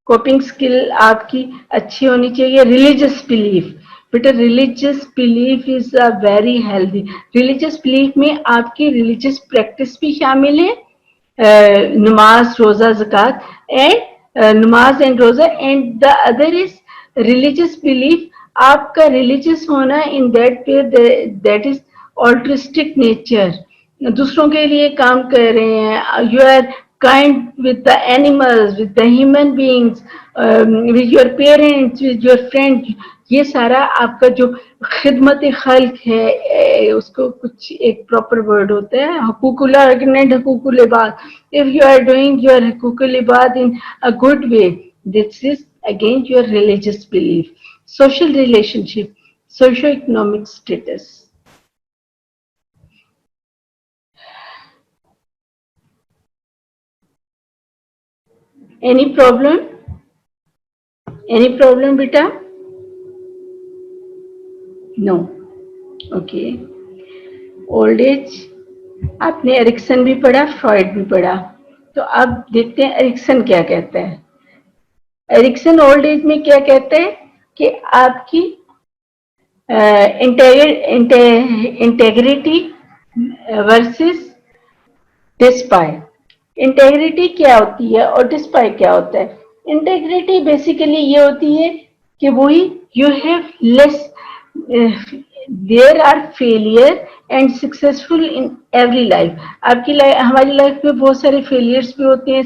कोपिंग स्किल आपकी अच्छी होनी चाहिए. रिलीजियस बिलीफ, बेटा religious belief is a very healthy. Religious belief में आपकी रिलीजियस प्रैक्टिस भी शामिल है, नमाज, रोजा, ज़कात एंड नमाज एंड रोजा. And the other is religious belief, आपका रिलीजियस होना in that is altruistic nature, दूसरों के लिए काम कर रहे हैं, you are kind with the animals, with the human beings, with your parents, with your friends. ये सारा आपका जो खिदमत खल्क है, उसको कुछ एक प्रॉपर वर्ड होता है, हकूकुल एंड हकूकुल इबाद. If you are doing your हकूकुल इबाद in a good way, this is again your religious belief. Social relationship, socio economic status. Any problem? Any problem, beta? No. Okay. Old age, आपने Erikson भी पढ़ा, Freud भी पढ़ा, तो अब देखते हैं एरिक्सन क्या कहता है. एरिक्सन ओल्ड एज में क्या कहता है कि आपकी इंटेग्रिटी वर्सेस डिस्पाई। इंटेग्रिटी क्या होती है और डिस्पाई क्या होता है? इंटेग्रिटी बेसिकली ये होती है कि वही you have less, there are failure and successful in every life. आपकी लाइफ, हमारी लाइफ में बहुत सारे फेलियर्स भी होते हैं,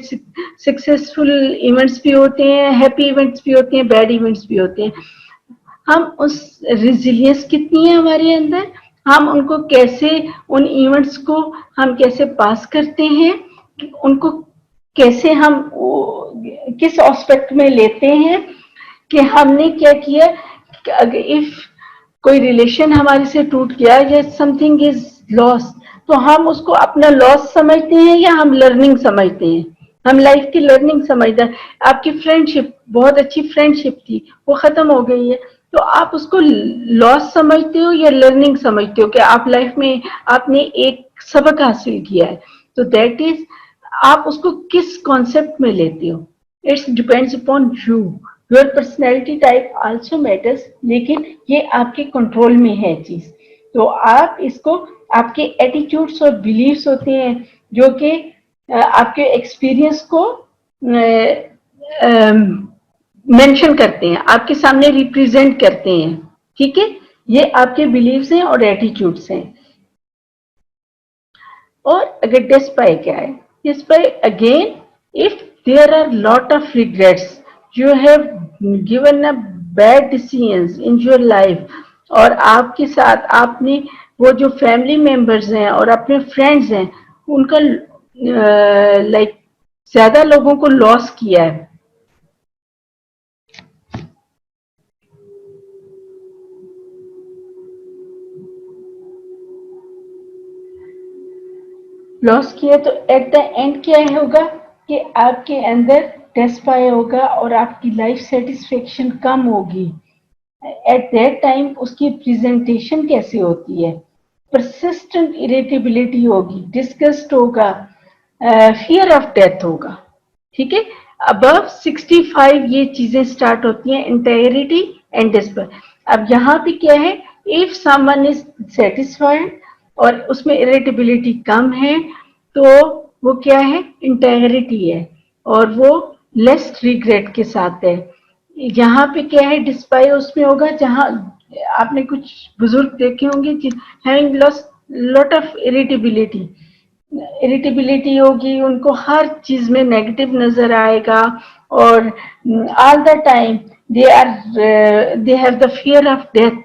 सक्सेसफुल इवेंट्स भी होते हैं, हैप्पी इवेंट्स भी होते हैं, बैड इवेंट्स भी होते हैं। हम उस रिजिलियंस कितनी है हमारे अंदर, हम उनको कैसे, उन इवेंट्स को हम कैसे पास करते हैं, उनको कैसे हम किस एस्पेक्ट में लेते हैं कि हमने क्या किया। अगर इफ कोई रिलेशन हमारे से टूट गया या समथिंग इज लॉस, तो हम उसको अपना लॉस समझते हैं या हम लर्निंग समझते हैं? हम लाइफ की लर्निंग समझते हैं। आपकी फ्रेंडशिप, बहुत अच्छी फ्रेंडशिप थी, वो खत्म हो गई है, तो आप उसको लॉस समझते हो या लर्निंग समझते हो कि आप लाइफ में आपने एक सबक हासिल किया है? तो दैट इज, आप उसको किस कॉन्सेप्ट में लेते हो, it's depends upon you. Your personality type also matters, लेकिन ये आपके कंट्रोल में है चीज। तो आप इसको, आपके एटीट्यूड्स और बिलीव्स होते हैं जो कि आपके एक्सपीरियंस को मेंशन करते हैं, आपके सामने रिप्रेजेंट करते हैं। ठीक है, ये आपके बिलीव्स हैं और एटीट्यूड्स हैं। और अगर डिस्पाई क्या है? Despair again, if there are lot of regrets, you have given a bad decisions in your life, और आपके साथ आपने वो जो फैमिली मेंबर्स हैं और अपने फ्रेंड्स हैं उनका लाइक ज्यादा लोगों को लॉस किया है, लॉस किया, तो एट द एंड क्या होगा कि आपके अंदर डिस्पाई होगा और आपकी लाइफ सेटिस्फेक्शन कम होगी। एट दैट टाइम उसकी प्रेजेंटेशन कैसे होती है? परसिस्टेंट इरिटेबिलिटी होगी, डिस्गस्ट होगा, फियर ऑफ डेथ होगा। ठीक है, अबव 65 ये चीजें स्टार्ट होती हैं, इंटेग्रिटी एंड डिस्पर। अब यहाँ पे क्या है, इफ समवन इज सेटिस्फाइड और उसमें इरिटेबिलिटी कम है, तो वो क्या है, इंटेग्रिटी है, और वो लेस रिग्रेट के साथ है। यहाँ पे क्या है, डिस्पाई उसमें होगा जहाँ आपने कुछ बुजुर्ग देखे होंगे, having lost lot of irritability, irritability होगी, उनको हर चीज में नेगेटिव नजर आएगा, और all the time they have the fear of death.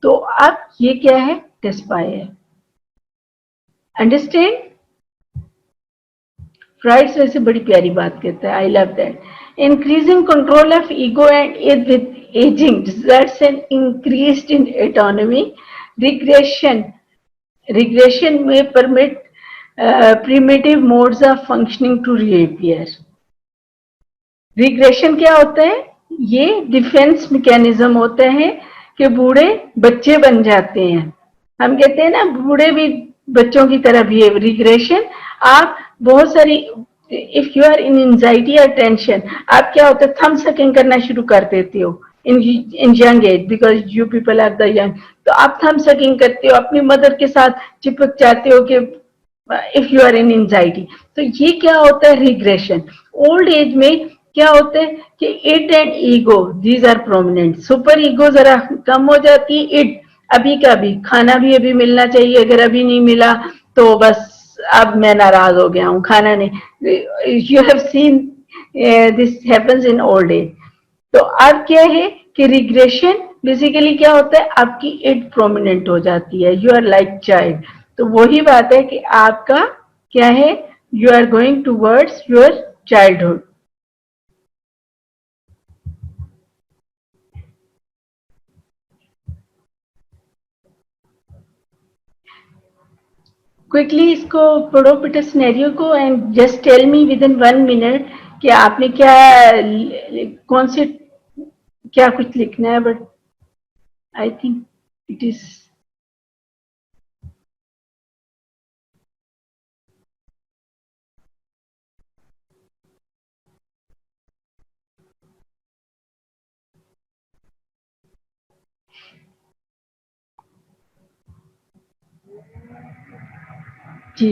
तो अब ये क्या है, डिस्पाई है। अंडरस्टैंड? फ्राइड्स वैसे बड़ी प्यारी बात कहता है, I love that. Increasing control of ego and is with aging results in increased in autonomy. Regression, regression में permit primitive modes of functioning to reappear। Regression क्या होता है? ये डिफेंस मैकेनिज्म होते हैं कि बूढ़े बच्चे बन जाते हैं। हम कहते हैं ना, बूढ़े भी बच्चों की तरह बिहेव। रिग्रेशन, आप बहुत सारी, if you are in anxiety और टेंशन, आप क्या होता है, थम सकिंग करना शुरू कर देते हो in young age, because you people are the young. तो आप थम सकिंग करते हो, अपनी मदर के साथ चिपक जाते हो कि if you are in anxiety. तो ये क्या होता है, रिग्रेशन। ओल्ड एज में क्या होता है कि id and ego, these are prominent. Super ego जरा कम हो जाती है, इट अभी का अभी, खाना भी अभी मिलना चाहिए, अगर अभी नहीं मिला तो बस अब मैं नाराज हो गया हूँ, खाना नहीं। You have seen this happens in old as. तो अब क्या है कि रिग्रेशन बेसिकली क्या होता है, आपकी इट प्रोमिनेंट हो जाती है, यू आर लाइक चाइल्ड। तो वही बात है कि आपका क्या है, you are going towards your childhood. Quickly इसको पढ़ो बेटा सिनेरियो को, and just tell me within 1 minute कि आपने क्या, कौन से, क्या कुछ लिखना है, but I think it is जी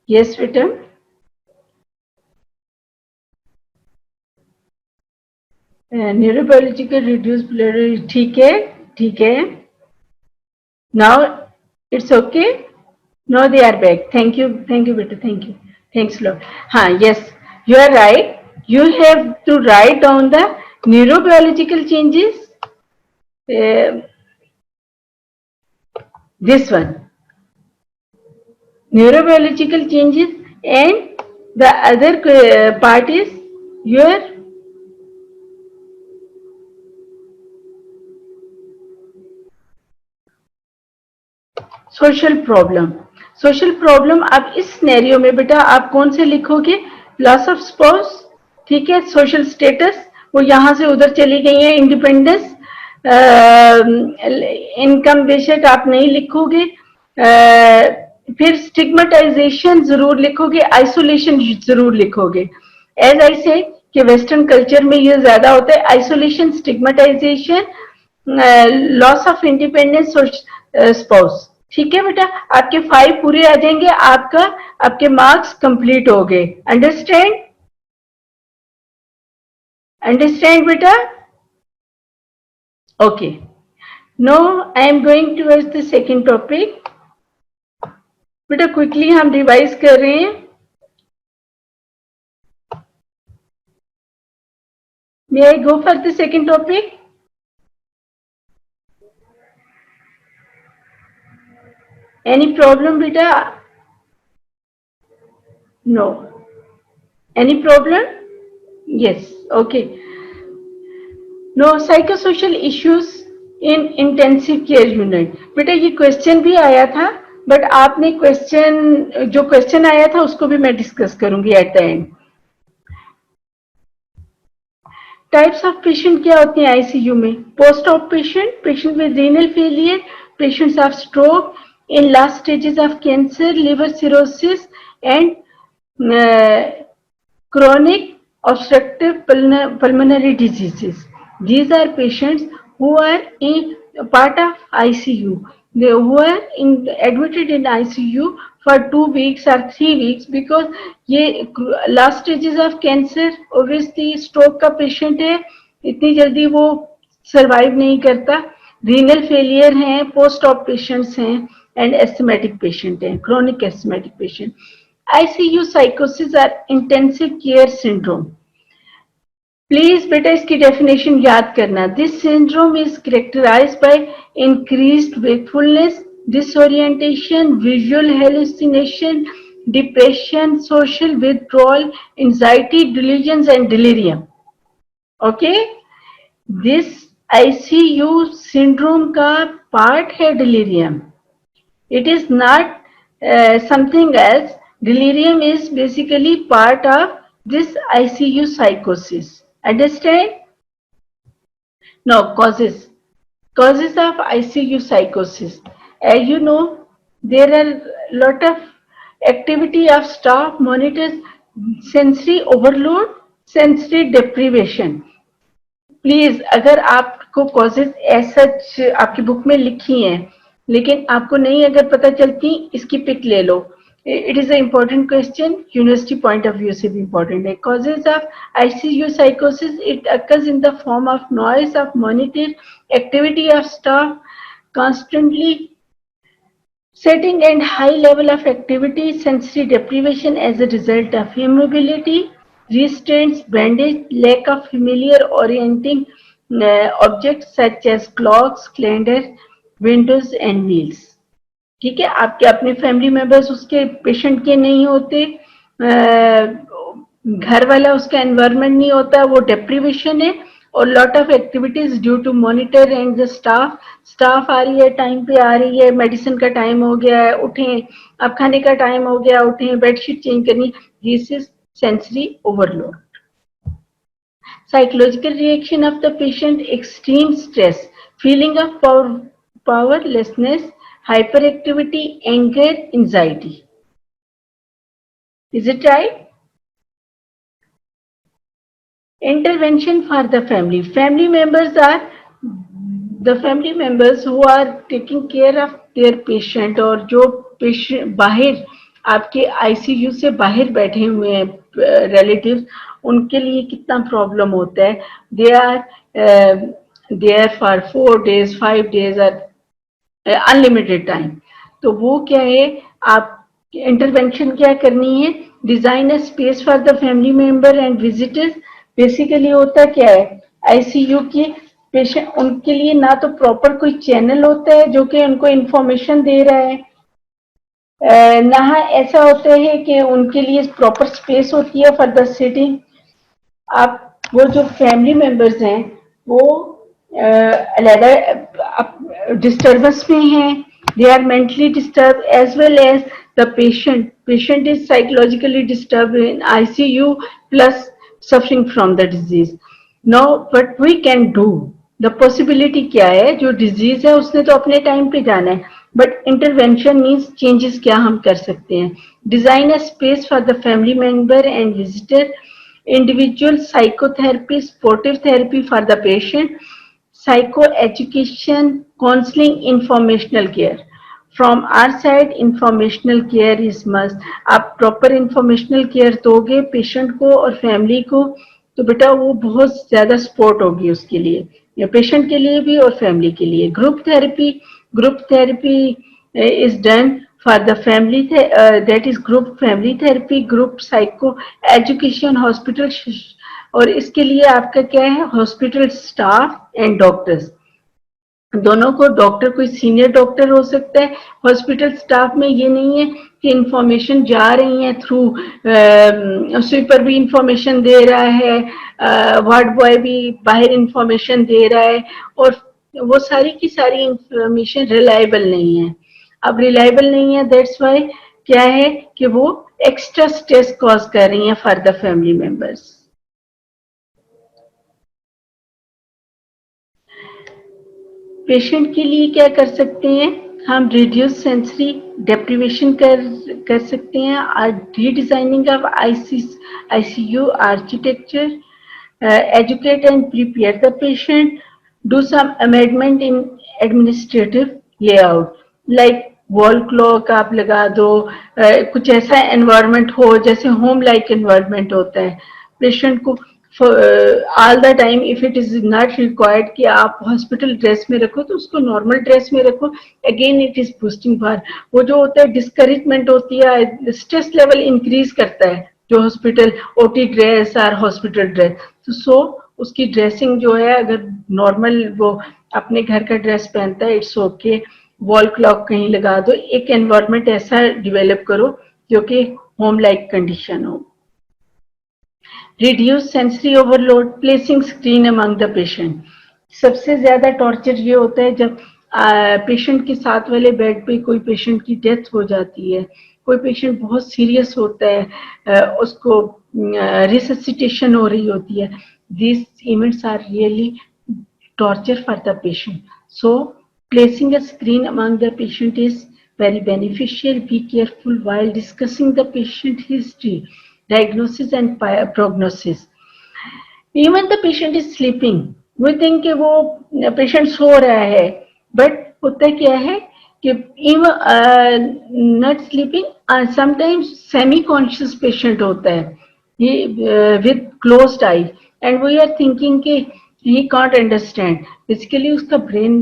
यस बेटा न्यूरोबायोलॉजिकल रिड्यूस ब्लड ठीक है now it's okay no they are back thank you बेटा थैंक्स लॉट हाँ yes you are right you have to write down the neurobiological changes this one neurobiological changes and the other part is your social problem आप इस scenario में बेटा आप कौन से लिखोगे लॉस ऑफ स्पाउस ठीक है सोशल स्टेटस वो यहां से उधर चली गई है इंडिपेंडेंस इनकम बेशक आप नहीं लिखोगे फिर स्टिग्मेटाइजेशन जरूर लिखोगे आइसोलेशन जरूर लिखोगे एज आई से कि वेस्टर्न कल्चर में ये ज्यादा होता है isolation stigmatization loss of independence spouse ठीक है बेटा आपके 5 पूरे आ जाएंगे आपके मार्क्स कंप्लीट हो गए अंडरस्टैंड बेटा okay no I am going towards the second topic बेटा क्विकली हम रिवाइज कर रहे हैं may I go for the second topic any problem beta no any problem yes okay no psychosocial issues in intensive care unit बेटा ये question भी आया था बट आपने जो क्वेश्चन आया था उसको भी मैं डिस्कस करूंगी at the end types of patient क्या होते हैं आईसीयू में post of patient with renal failure patients of stroke in last stages of cancer, liver cirrhosis and chronic obstructive pulmonary diseases. These are patients who are in part of ICU. Who are admitted in ICU for 2 weeks or 3 weeks because ये last stages of cancer, obviously stroke का patient है, इतनी जल्दी वो survive नहीं करता, renal failure हैं, post op patients हैं, and asthmatic patient है chronic asthmatic patient ICU psychosis are intensive care syndrome please बेटा इसकी डेफिनेशन याद करना this syndrome is characterised by increased wakefulness disorientation visual hallucination depression social withdrawal anxiety delusions and delirium okay this ICU syndrome का part है delirium it is not something else delirium is basically part of this ICU psychosis understand now causes of ICU psychosis as you know there are lot of activity of staff monitors sensory overload sensory deprivation please अगर आपको causes ऐसा आपकी book में लिखी हैं लेकिन आपको नहीं अगर पता चलती इसकी पिक ले लो it is a important question university point of view से भी इम्पोर्टेंट है कॉजेज ऑफ आईसीयू साइकोसिस it occurs in the form of noise of monitor activity of staff constantly setting and high level of activity sensory deprivation as a result of immobility restraints bandage lack of familiar orienting objects such as clocks calendar windows and meals ठीक है आपके अपने family members उसके patient के नहीं होते घर वाला उसका एनवायरनमेंट नहीं होता, वो डेप्रीवेशन है। और lot of activities due to monitor and the staff आ रही है, टाइम पे आ रही है, मेडिसिन का टाइम हो गया है, उठें, अब खाने का टाइम हो गया, उठें, बेडशीट चेंज करनी, this is sensory overload. Psychological reaction of the patient: extreme stress, feeling of powerlessness, hyperactivity, anger, anxiety. Is it right? Intervention for the family. Family members are the family members who are taking care of their patient, और जो patient बाहर आपके ICU से बाहर बैठे हुए हैं relatives, उनके लिए कितना प्रॉब्लम होता है। They are there for 4 days 5 days और अनलिमिटेड टाइम। तो वो क्या है, आप इंटरवेंशन क्या करनी है, design a space for the family member and visitors. Basically होता क्या है, आईसीयू की पेशेंट, उनके लिए ना तो प्रॉपर कोई चैनल होता है जो कि उनको इंफॉर्मेशन दे रहा है, ना ऐसा होता है कि उनके लिए प्रॉपर स्पेस होती है फॉर द सिटिंग। आप वो जो फैमिली मेंबर्स हैं वो अलग डिस्टर्बेंस में हैं, they are mentally disturb as well as the patient is psychologically disturb in ICU plus suffering from the disease. No but we can do, the possibility क्या है, जो डिजीज है उसने तो अपने टाइम पे जाना है, बट इंटरवेंशन मीन्स चेंजेस क्या हम कर सकते हैं। Design a space for the family member and visitor, individual psychotherapy, supportive therapy for the patient, psychoeducation, counseling, informational care. From our side, informational care is must. आप proper informational care दोगे patient को और family को, तो बेटा वो बहुत ज्यादा सपोर्ट होगी उसके लिए, या पेशेंट के लिए भी और फैमिली के लिए। Group therapy is done for the family, that is group family therapy, group psycho education, hospital, और इसके लिए आपका क्या है, हॉस्पिटल स्टाफ एंड डॉक्टर्स दोनों को, डॉक्टर कोई सीनियर डॉक्टर हो सकता है, हॉस्पिटल स्टाफ में ये नहीं है कि इंफॉर्मेशन जा रही है थ्रू स्वीपर भी इंफॉर्मेशन दे रहा है, वार्ड बॉय भी बाहर इंफॉर्मेशन दे रहा है, और वो सारी की सारी इंफॉर्मेशन रिलायबल नहीं है। अब रिलायबल नहीं है, दैट्स वाई क्या है कि वो एक्स्ट्रा स्ट्रेस कॉज कर रही है for the family members. Patient के लिए क्या कर सकते हैं हम, रिड्यूस सेंसरी डेप्रीवेशन कर सकते हैं, redesigning of ICU architecture, educate and prepare the patient, do some amendment in administrative layout, like wall clock आप लगा दो, कुछ ऐसा एनवायरनमेंट हो जैसे होम लाइक एनवायरनमेंट होता है। पेशेंट को all the time if it is not required कि आप हॉस्पिटल ड्रेस में रखो तो उसको नॉर्मल ड्रेस में रखो, again it is boosting for, वो जो होता है डिस्करेजमेंट होती है, स्ट्रेस लेवल इंक्रीज करता है जो हॉस्पिटल ओटी ड्रेस और हॉस्पिटल ड्रेस। तो सो उसकी ड्रेसिंग जो है, अगर नॉर्मल वो अपने घर का ड्रेस पहनता है इट्स ओके, वॉल क्लॉक कहीं लगा दो, एक एनवायरनमेंट ऐसा डेवलप करो जो कि होम लाइक कंडीशन हो। Reduce sensory overload, placing screen among the patient. सबसे ज्यादा टॉर्चर ये होता है जब पेशेंट के साथ वाले बेड पे कोई पेशेंट की डेथ हो जाती है, कोई पेशेंट बहुत सीरियस होता है, उसको रिससिटेशन हो रही होती है, this events are really torture for the patient. So placing a screen among the patient is very beneficial. Be careful while discussing the patient history, diagnosis and prognosis. Even the patient is sleeping, we think कि वो patient so रहा है, but होता क्या है कि even not sleeping, sometimes semi conscious patient होता है, with closed eyes, and we are thinking कि he can't understand, basically उसका brain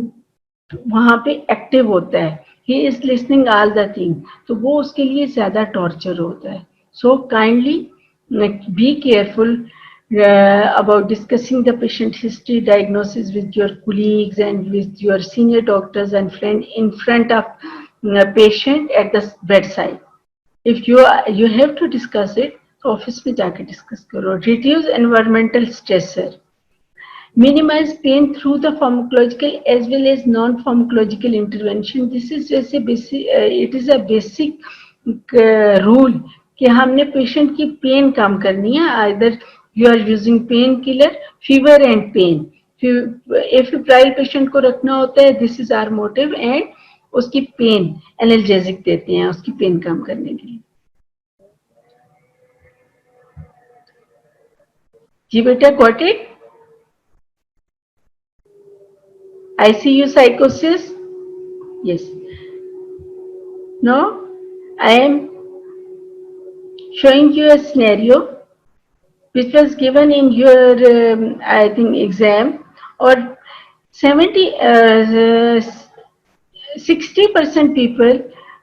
वहां पे एक्टिव होता है, he is listening all the thing, तो वो उसके लिए ज्यादा टॉर्चर होता है। So kindly be careful about discussing the patient history, diagnosis with your colleagues and with your senior doctors and friend in front of patient at the bedside. If you have to discuss it, office में जाके discuss करो. Reduce environmental stressor. Minimize pain through the pharmacological as well as non-pharmacological intervention. This is just a basic, it is a basic rule कि हमने patient की pen कम करनी है. Either you are using painkiller, fever and pain. Afebrile patient को रखना होता है. This is our motive. And उसकी पेन एनाल्जेसिक देते हैं उसकी पेन कम करने के लिए. जी बेटा, got it. ICU psychosis? Yes. Now, I am showing you a scenario which was given in your, I think, exam. Or 60% people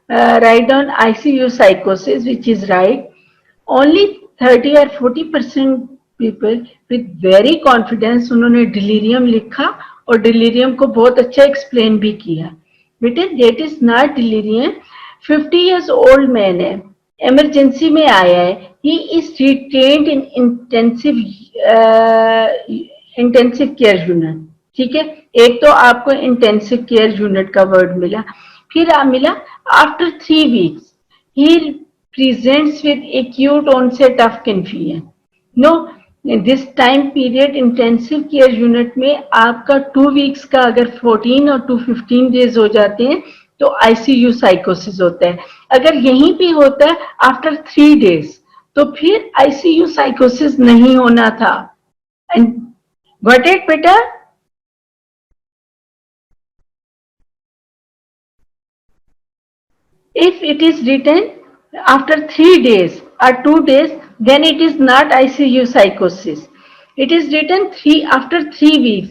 write down ICU psychosis, which is right. Only 30 or 40% people with very confidence उन्होंने delirium लिखा और delirium को बहुत अच्छा explain भी किया. बेटे, that is not delirium. 50 years old man है, emergency में आया है. He is retained in intensive care unit. ठीक है, एक तो आपको इंटेंसिव केयर यूनिट का वर्ड मिला. फिर मिला after 3 weeks he presents with acute onset of confusion. No, this time period intensive care unit में आपका 2 weeks का अगर 14 और 215 days हो जाते हैं तो आईसीयू साइकोसिस होता है. अगर यहीं पे होता है आफ्टर 3 days तो फिर आईसीयू साइकोसिस नहीं होना था. एंड गॉट इट बेटा? If it is written after 3 days or 2 days, then it is not ICU psychosis. It is written after 3 weeks.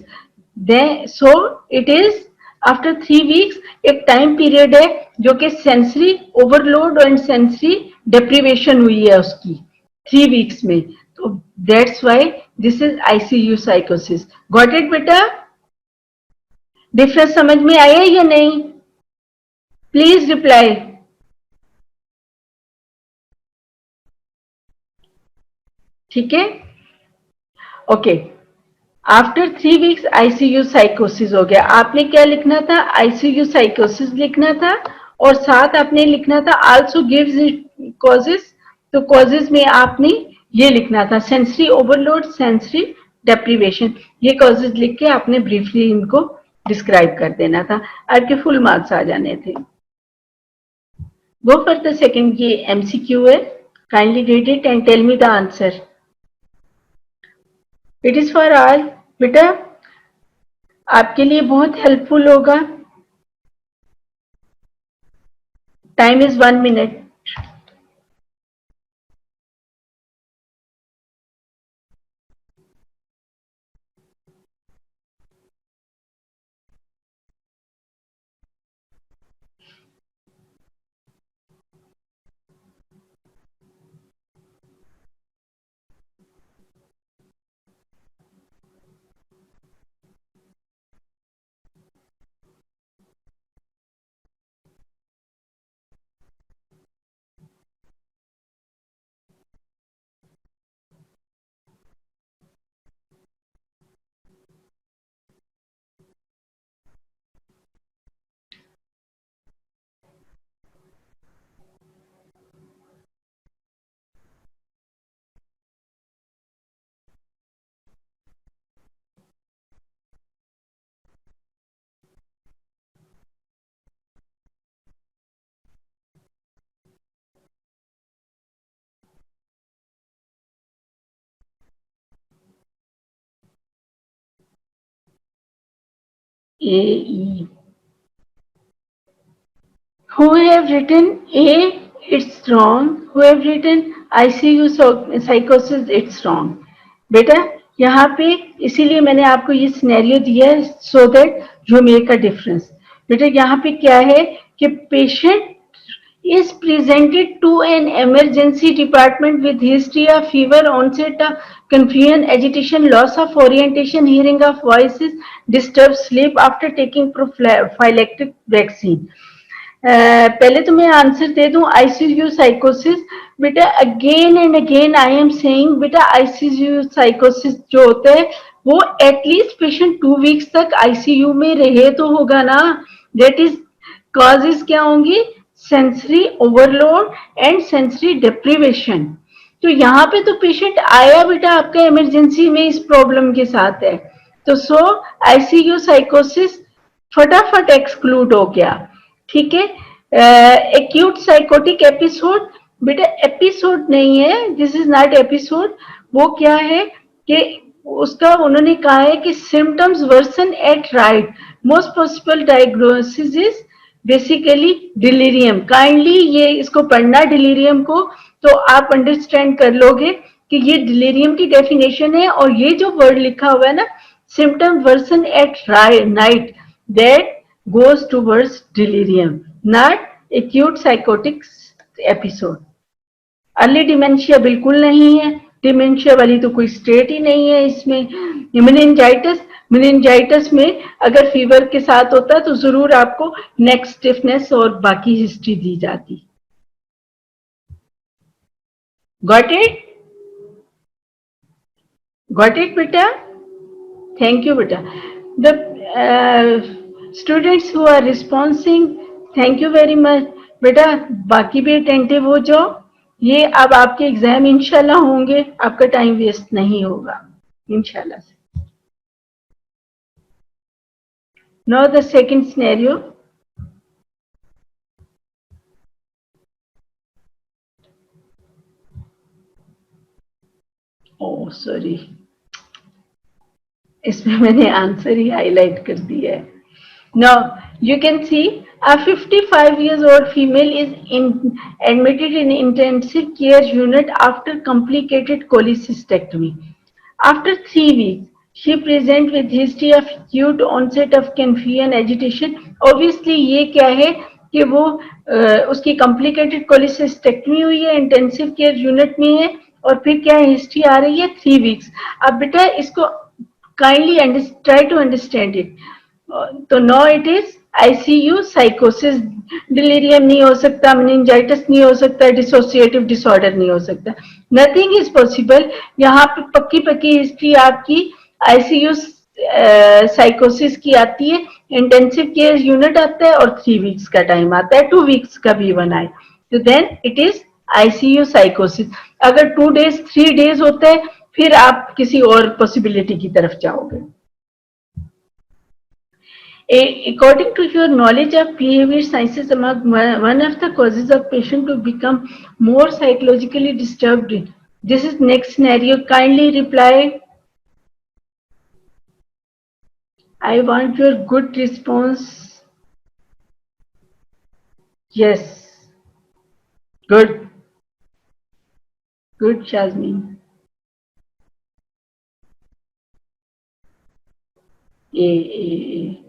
Then, so it is after 3 weeks. एक time period है जो कि sensory overload and sensory deprivation हुई है उसकी 3 weeks में. तो that's why this is ICU साइकोसिस. गॉट इट बेटा? डिफरेंस समझ में आया या नहीं? Please reply. ठीक है, ओके. आफ्टर 3 weeks आईसीयू साइकोसिस हो गया. आपने क्या लिखना था? आईसीयू साइकोसिस लिखना था और साथ आपने लिखना था आल्सो गिव्स कॉजेस. तो कॉजेस में आपने ये लिखना था सेंसरी ओवरलोड, सेंसरी डेप्रीवेशन. ये कॉजेस लिख के आपने ब्रीफली इनको डिस्क्राइब कर देना था. आपके फुल मार्क्स आ जाने थे. Go for the second. ये एमसीक्यू है. Kindly read it and tell me the answer. It is for all. बेटा, आपके लिए बहुत हेल्पफुल होगा. Time is 1 minute. AE. Who have written A? It's wrong. Who have written ICU psychosis? It's wrong. बेटा, यहाँ पे इसीलिए मैंने आपको ये सिनेरियो दिया है so that you make a difference. बेटा, यहाँ पे क्या है कि patient is presented to an emergency department with history of fever, onset of confusion, agitation, loss of orientation, hearing of voices, disturbed sleep after taking prophylactic vaccine. पहले तो मैं answer दे दूं आईसीयू साइकोसिस। बेटा again and again I am saying, बेटा ICU साइकोसिस जो होता है वो एटलीस्ट पेशेंट 2 वीक्स तक आईसीयू में रहे तो होगा ना। दैट इज कॉजेज क्या होंगी, sensory overload and sensory deprivation. तो यहाँ पे तो पेशेंट आया बेटा आपका इमरजेंसी में इस प्रॉब्लम के साथ है, तो सो आईसीयू साइकोसिस फटाफट एक्सक्लूड हो गया। ठीक है, एक्यूट साइकोटिक एपिसोड, बेटा एपिसोड नहीं है, दिस इज नॉट एपिसोड। वो क्या है कि उसका उन्होंने कहा है कि symptoms worsen at right, most possible diagnosis is basically delirium. Kindly ये इसको पढ़ना डिलीरियम को, तो आप अंडरस्टैंड कर लोगे कि ये डिलीरियम की डेफिनेशन है। और ये जो वर्ड लिखा हुआ है ना, symptom worsen at night, that goes towards delirium, not acute psychotic episode. Early dementia बिल्कुल नहीं है, डिमेंशिया वाली तो कोई स्टेट ही नहीं है इसमें। मेनिंजाइटिस, मेनिंजाइटिस में अगर फीवर के साथ होता तो जरूर आपको नेक स्टिफनेस और बाकी हिस्ट्री दी जाती। Got it? गॉट इट बेटा? थैंक यू बेटा। The students who are responding, thank you very much. बेटा बाकी भी अटेंटिव हो जाओ, ये अब आपके एग्जाम इंशाल्लाह होंगे, आपका टाइम वेस्ट नहीं होगा इंशाल्लाह से। Now the second scenario. Oh sorry, इसमें मैंने आंसर ही हाईलाइट कर दिया है। Now you can see a 55 years old female is admitted in intensive care unit after complicated cholecystectomy. After 3 weeks, she present with history of acute onset of confusion agitation. Obviously ये क्या है कि वो उसकी complicated cholecystectomy हुई है, intensive care unit में है, और फिर क्या हिस्ट्री आ रही है 3 weeks। अब बेटा इसको kindly try to understand it. तो नो इट इज आईसीयू साइकोसिस, डिलीरियम नहीं हो सकता, मेनिंजाइटिस नहीं हो सकता, डिसोसिएटिव डिसऑर्डर नहीं हो सकता, नथिंग इज पॉसिबल। यहाँ पे पक्की पक्की हिस्ट्री आपकी आईसीयू साइकोसिस की आती है, इंटेंसिव केयर यूनिट आता है और 3 weeks का टाइम आता है, 2 weeks का भी वन आए, तो देन इट इज आईसीयू साइकोसिस। अगर 2 days 3 days होता है फिर आप किसी और पॉसिबिलिटी की तरफ जाओगे। According to your knowledge of behavior sciences, one of the causes of patient to become more psychologically disturbed. This is next scenario. Kindly reply. I want your good response. Yes. Good. Good, Shazmin. A.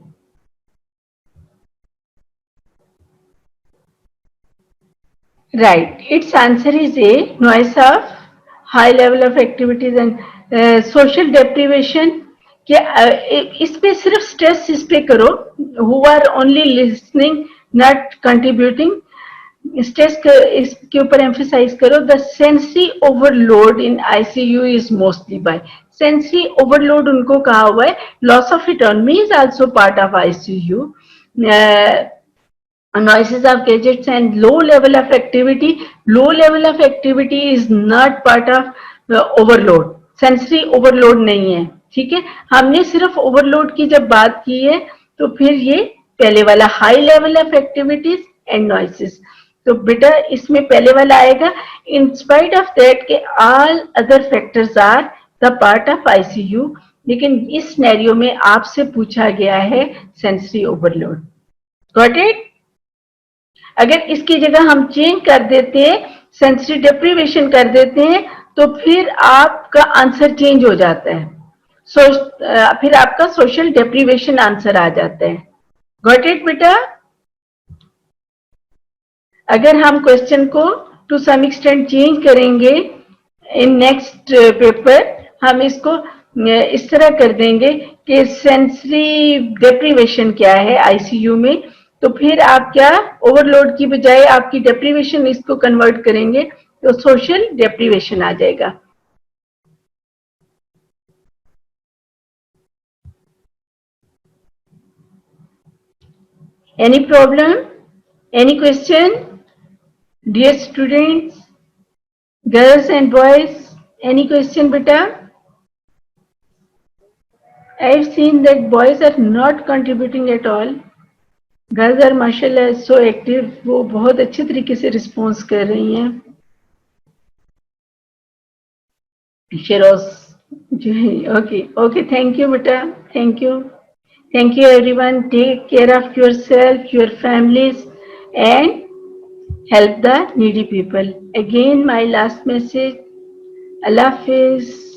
Right. Its answer is A. Noise of high level of activities and social deprivation. क्या इस पे सिर्फ stress इस पे करो, who are only listening not contributing, stress इसके ऊपर emphasise करो। The sensory overload in ICU is mostly by, sensory overload उनको कहा हुआ है। Loss of autonomy is also part of ICU. noises of gadgets and low level of activity, low level of activity is not part of overload, sensory overload नहीं है। ठीक है, हमने सिर्फ ओवरलोड की जब बात की है तो फिर ये पहले वाला high level of activities and noises, तो बेटा इसमें पहले वाला आएगा। इन स्पाइट ऑफ दैट के all other factors are the part of ICU, लेकिन इस सिनेरियो में आपसे पूछा गया है सेंसरी ओवरलोड। Got it? अगर इसकी जगह हम चेंज कर देते हैं, सेंसरी डिप्रीवेशन कर देते हैं, तो फिर आपका आंसर चेंज हो जाता है। फिर आपका सोशल डिप्रीवेशन आंसर आ जाता है। गॉट इट बेटा? अगर हम क्वेश्चन को टू सम एक्सटेंट चेंज करेंगे इन नेक्स्ट पेपर, हम इसको इस तरह कर देंगे कि सेंसरी डिप्रीवेशन क्या है आईसीयू में, तो फिर आप क्या ओवरलोड की बजाय आपकी डेप्रीवेशन इसको कन्वर्ट करेंगे तो सोशल डेप्रीवेशन आ जाएगा. Any problem? Any question? Dear students, girls and boys, any question beta? I've seen that boys are not contributing at all. Girls are माशाल्लाह सो एक्टिव, वो बहुत अच्छे तरीके से रिस्पॉन्स कर रही हैं. शेरोज जो है, ओके ओके, थैंक यू बेटा, thank you. Thank you everyone. Take care of yourself, your families, and help the needy people. Again, my last message. Allah Hafiz.